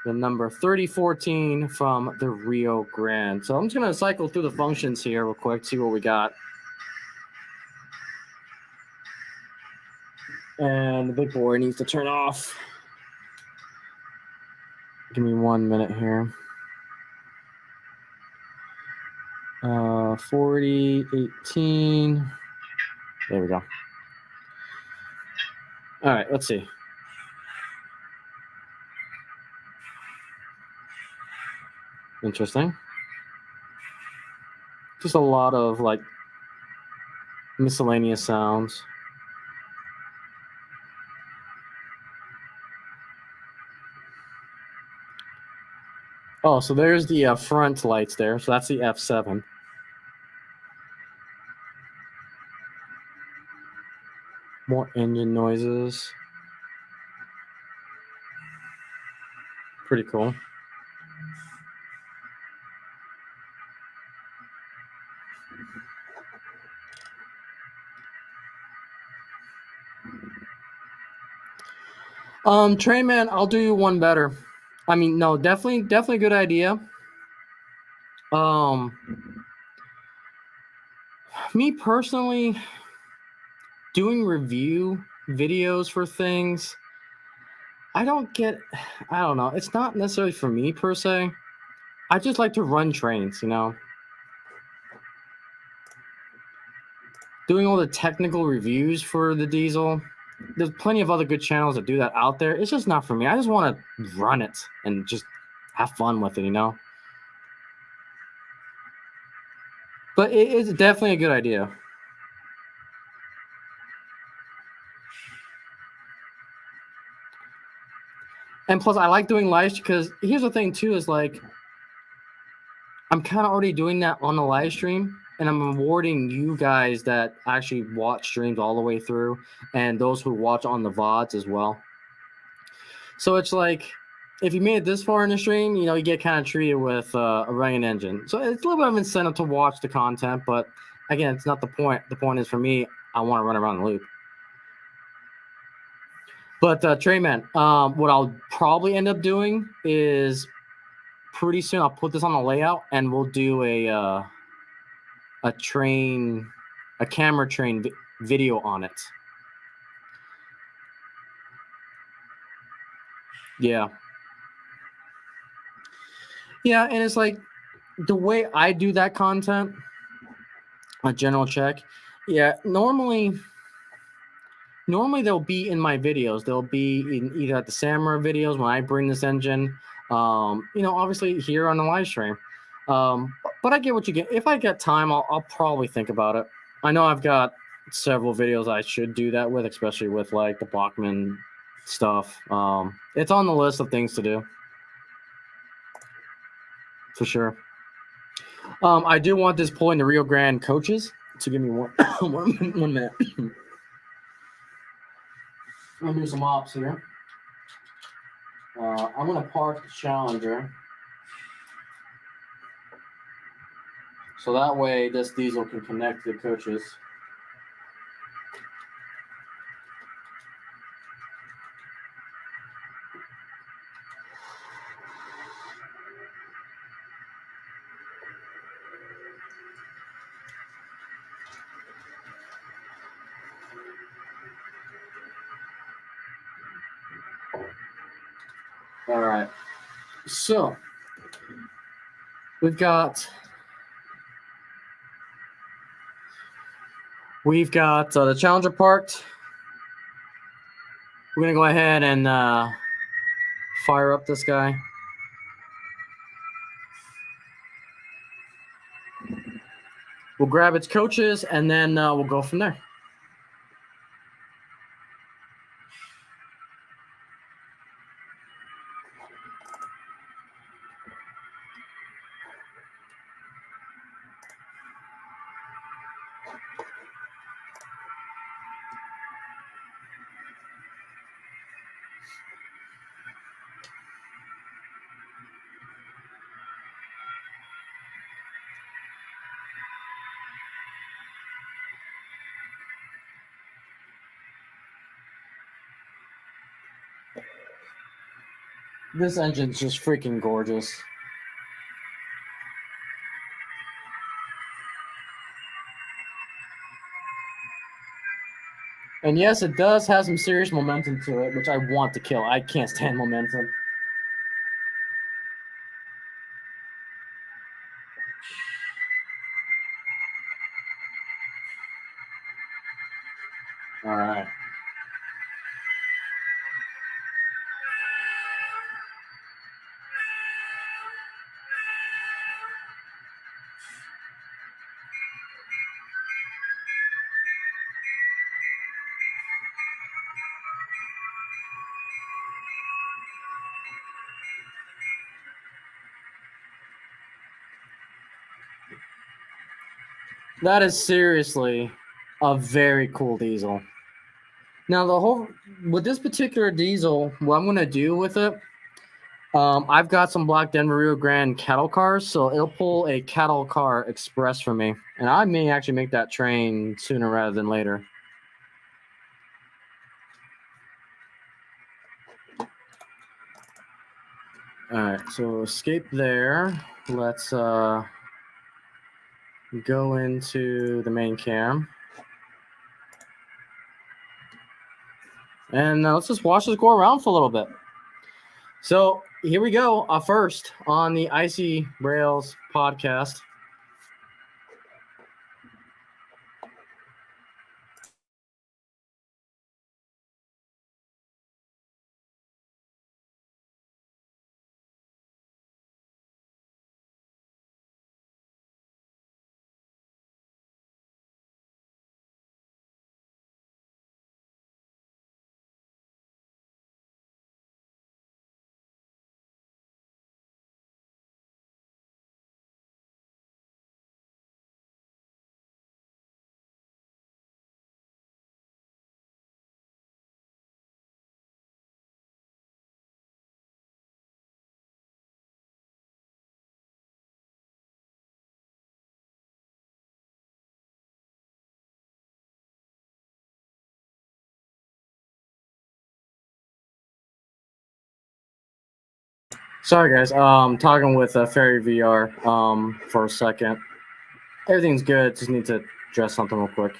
A: the number 3014 from the Rio Grande. So I'm just going to cycle through the functions here real quick, see what we got. And the big boy needs to turn off. Give me 1 minute here. 40, 18. There we go. All right, let's see. Interesting. Just a lot of like miscellaneous sounds. Oh, so there's the front lights there. So that's the F7. More engine noises. Pretty cool. Train Man, I'll do you one better. I mean, no, definitely a good idea. Me personally, doing review videos for things, I don't know. It's not necessarily for me per se. I just like to run trains, you know. Doing all the technical reviews for the diesel, there's plenty of other good channels that do that out there. It's just not for me. I just want to run it and just have fun with it, you know. But it's definitely a good idea. And plus, I like doing live because here's the thing too: is like I'm kind of already doing that on the live stream, and I'm rewarding you guys that actually watch streams all the way through, and those who watch on the VODs as well. So it's like, if you made it this far in the stream, you know, you get kind of treated with a running engine. So it's a little bit of incentive to watch the content, but again, it's not the point. The point is for me, I want to run around the loop. But Train Man, what I'll probably end up doing is pretty soon I'll put this on the layout and we'll do a camera train video on it. Yeah, and it's like the way I do that content, a general check. Yeah, normally they'll be in my videos. They'll be in either at the Samurai videos when I bring this engine, you know, obviously here on the live stream. But I get what you get. If I get time, I'll probably think about it. I know I've got several videos I should do that with, especially with like the Bachmann stuff. It's on the list of things to do for sure. I do want this pulling the Rio Grande coaches. So give me one minute. I'm gonna do some ops here. I'm gonna park the Challenger, so that way this diesel can connect to the coaches. All right, so we've got the Challenger parked. We're gonna go ahead and fire up this guy. We'll grab its coaches and then we'll go from there. This engine's just freaking gorgeous. And yes, it does have some serious momentum to it, which I want to kill. I can't stand momentum. All right. That is seriously a very cool diesel. Now, with this particular diesel, what I'm going to do with it, I've got some black Denver Rio Grande cattle cars, so it'll pull a cattle car express for me. And I may actually make that train sooner rather than later. All right, so escape there. Let's go into the main cam. And let's just watch this go around for a little bit. So here we go. First on the Icy Rails podcast. Sorry, guys. Talking with Fairy VR for a second. Everything's good. Just need to address something real quick.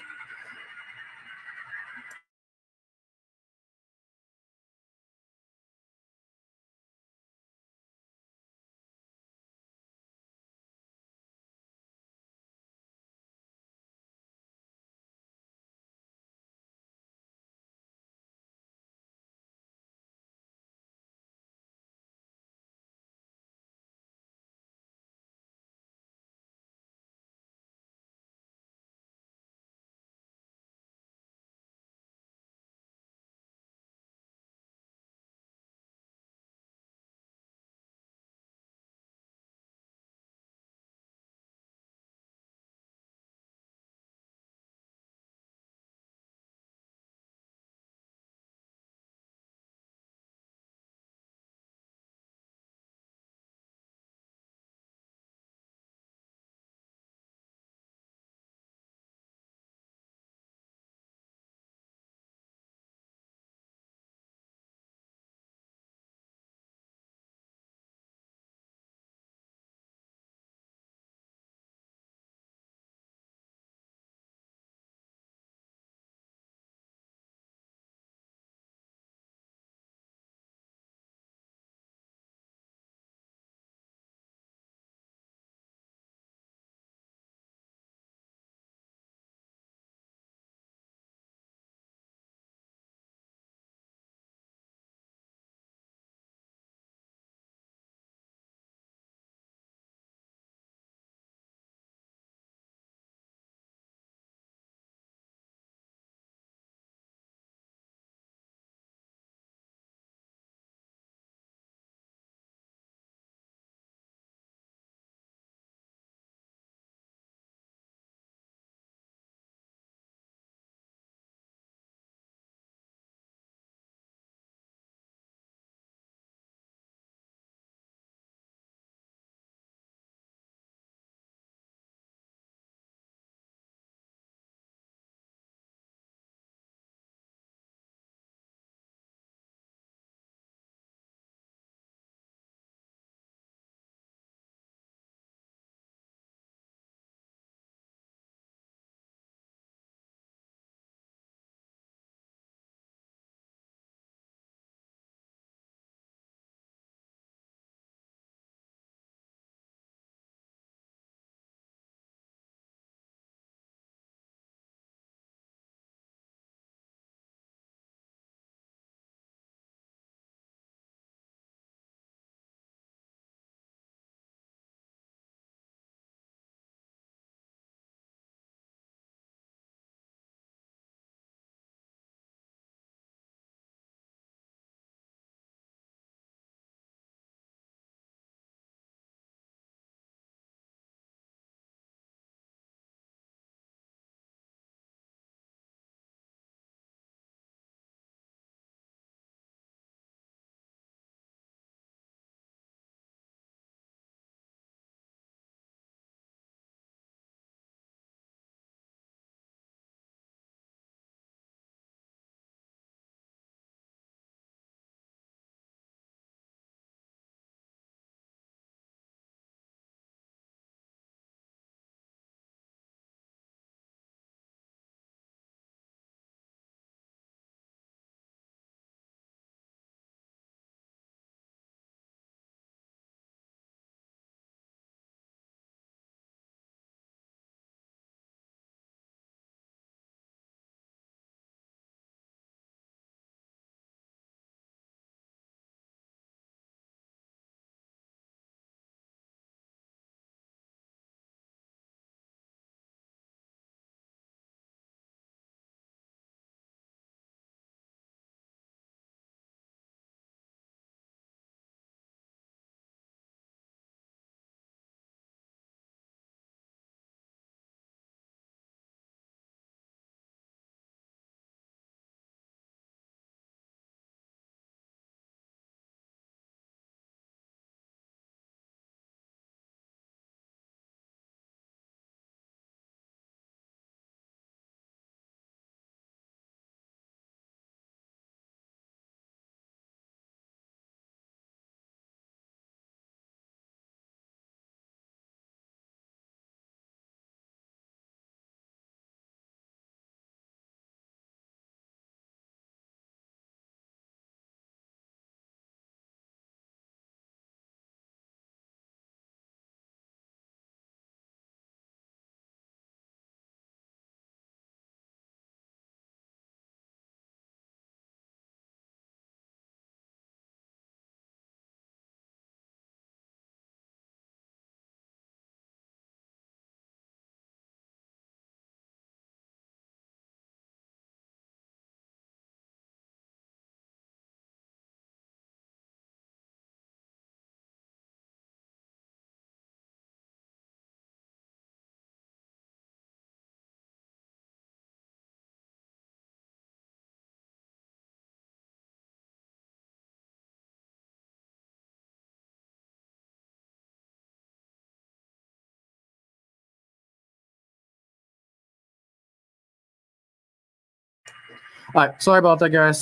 A: All right, sorry about that, guys.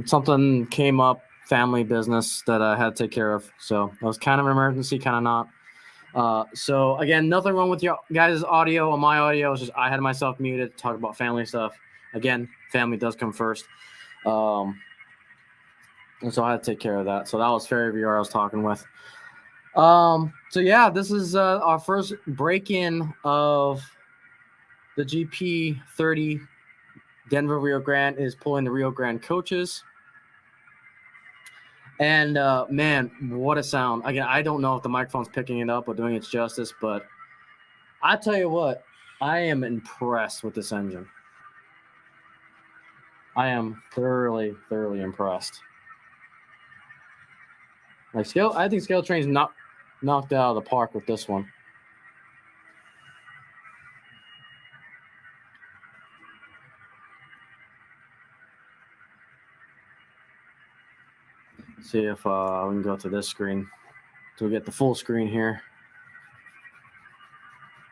A: Something came up, family business that I had to take care of. So it was kind of an emergency, kind of not. So again, nothing wrong with your guys' audio or my audio. It's just I had myself muted to talk about family stuff. Again, family does come first. And so I had to take care of that. So that was Ferry VR I was talking with. So yeah, this is our first break-in of the GP 30. Denver Rio Grande is pulling the Rio Grande coaches. And man, what a sound. Again, I don't know if the microphone's picking it up or doing its justice, but I tell you what, I am impressed with this engine. I am thoroughly impressed. Like I think Scale Train's knocked out of the park with this one. See if we can go to this screen to get the full screen here.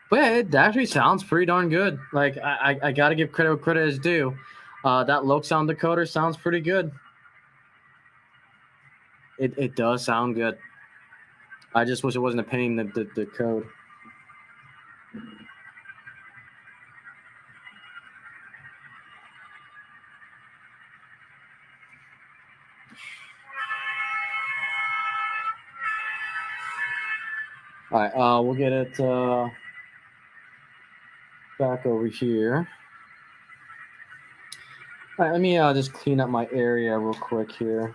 A: But yeah, it actually sounds pretty darn good. Like I got to give credit where credit is due. That low sound decoder sounds pretty good. It does sound good. I just wish it wasn't a pain the code. All right, we'll get it back over here. All right, let me just clean up my area real quick here.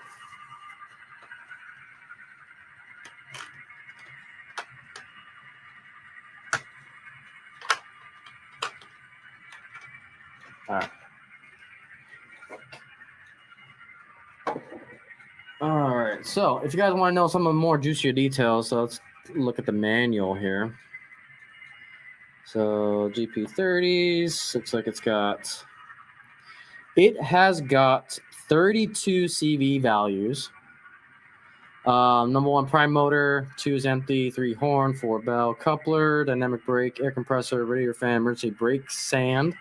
A: All right. So if you guys want to know some of the more juicier details, so let's look at the manual here. So GP30s, looks like it has got 32 CV values. Number 1, prime motor, 2 is empty, 3 horn, 4 bell, coupler, dynamic brake, air compressor, radiator fan, emergency brake, sand,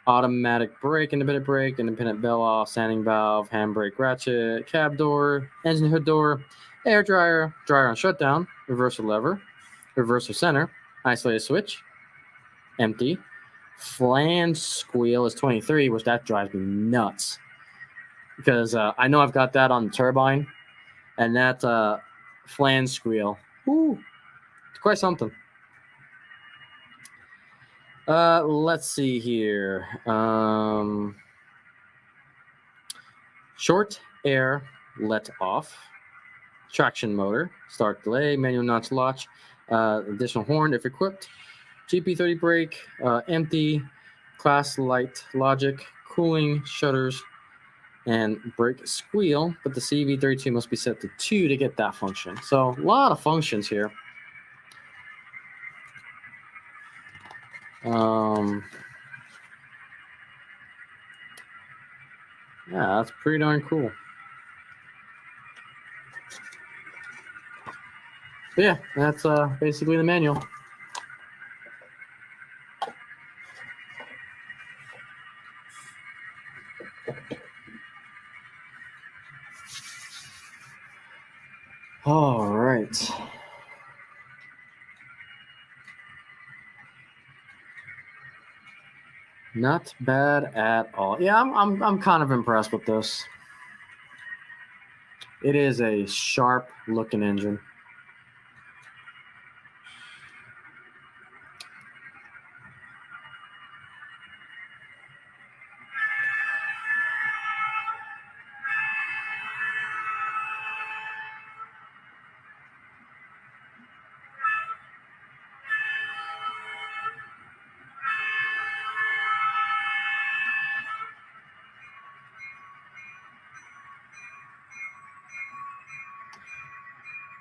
A: automatic brake, independent bell off, sanding valve, handbrake ratchet, cab door, engine hood door, air dryer, dryer on shutdown, reverser lever, reverser center, isolated switch, empty. Flange squeal is 23, which that drives me nuts because I know I've got that on the turbine, and that flange squeal, it's quite something. Let's see here. Short air let off, traction motor, start delay, manual notch latch, additional horn if equipped, GP30 brake, empty, class light logic, cooling, shutters, and brake squeal, but the CV32 must be set to 2 to get that function. So a lot of functions here. Yeah, that's pretty darn cool. But yeah, that's basically the manual. All right. Not bad at all. Yeah, I'm kind of impressed with this. It is a sharp looking engine.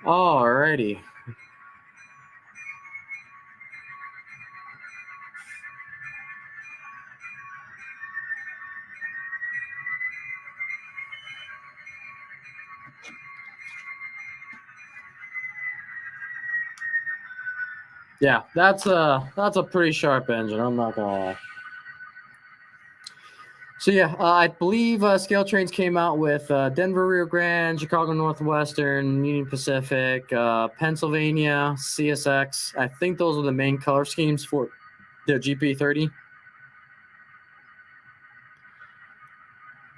A: Alrighty. Yeah, that's a pretty sharp engine. I'm not gonna lie. So yeah, I believe Scale Trains came out with Denver Rio Grande, Chicago Northwestern, Union Pacific, Pennsylvania, CSX. I think those are the main color schemes for the GP30.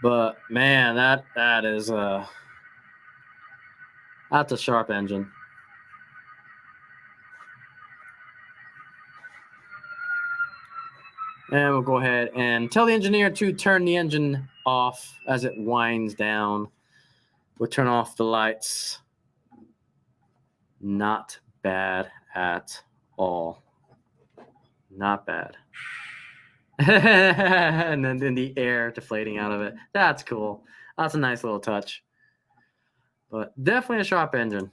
A: But man, that is that's a sharp engine. And we'll go ahead and tell the engineer to turn the engine off as it winds down. We'll turn off the lights. Not bad at all. Not bad. And then the air deflating out of it. That's cool. That's a nice little touch. But definitely a sharp engine.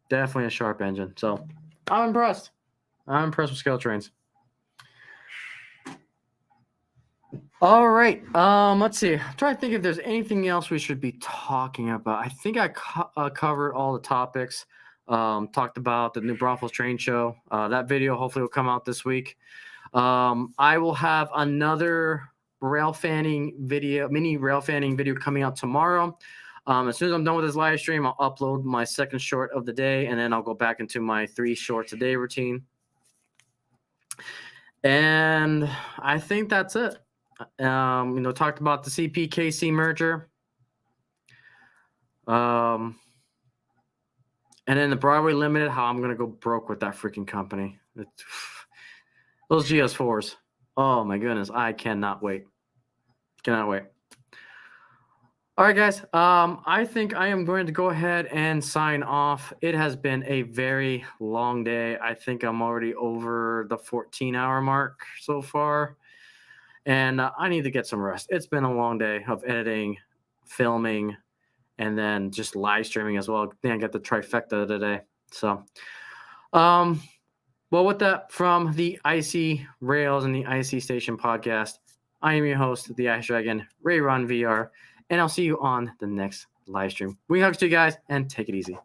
A: Definitely a sharp engine. So I'm impressed. I'm impressed with Scale Trains. All right. Let's see. I'm trying to think if there's anything else we should be talking about. I think I covered all the topics. Talked about the new Braunfels Train Show. That video hopefully will come out this week. I will have another rail fanning video, mini rail fanning video coming out tomorrow. As soon as I'm done with this live stream, I'll upload my second short of the day, and then I'll go back into my 3 shorts a day routine. And I think that's it. Talked about the CPKC merger. And then the Broadway Limited, how I'm going to go broke with that freaking company. Those GS4s. Oh, my goodness. I cannot wait. Cannot wait. All right, guys. I think I am going to go ahead and sign off. It has been a very long day. I think I'm already over the 14-hour mark so far. And I need to get some rest. It's been a long day of editing, filming, and then just live streaming as well. Then I got the trifecta today. So, well, with that, from the Icy Rails and the Icy Station podcast, I am your host, the Ice Dragon, Ray Ron VR, and I'll see you on the next live stream. We hugs to you guys, and take it easy.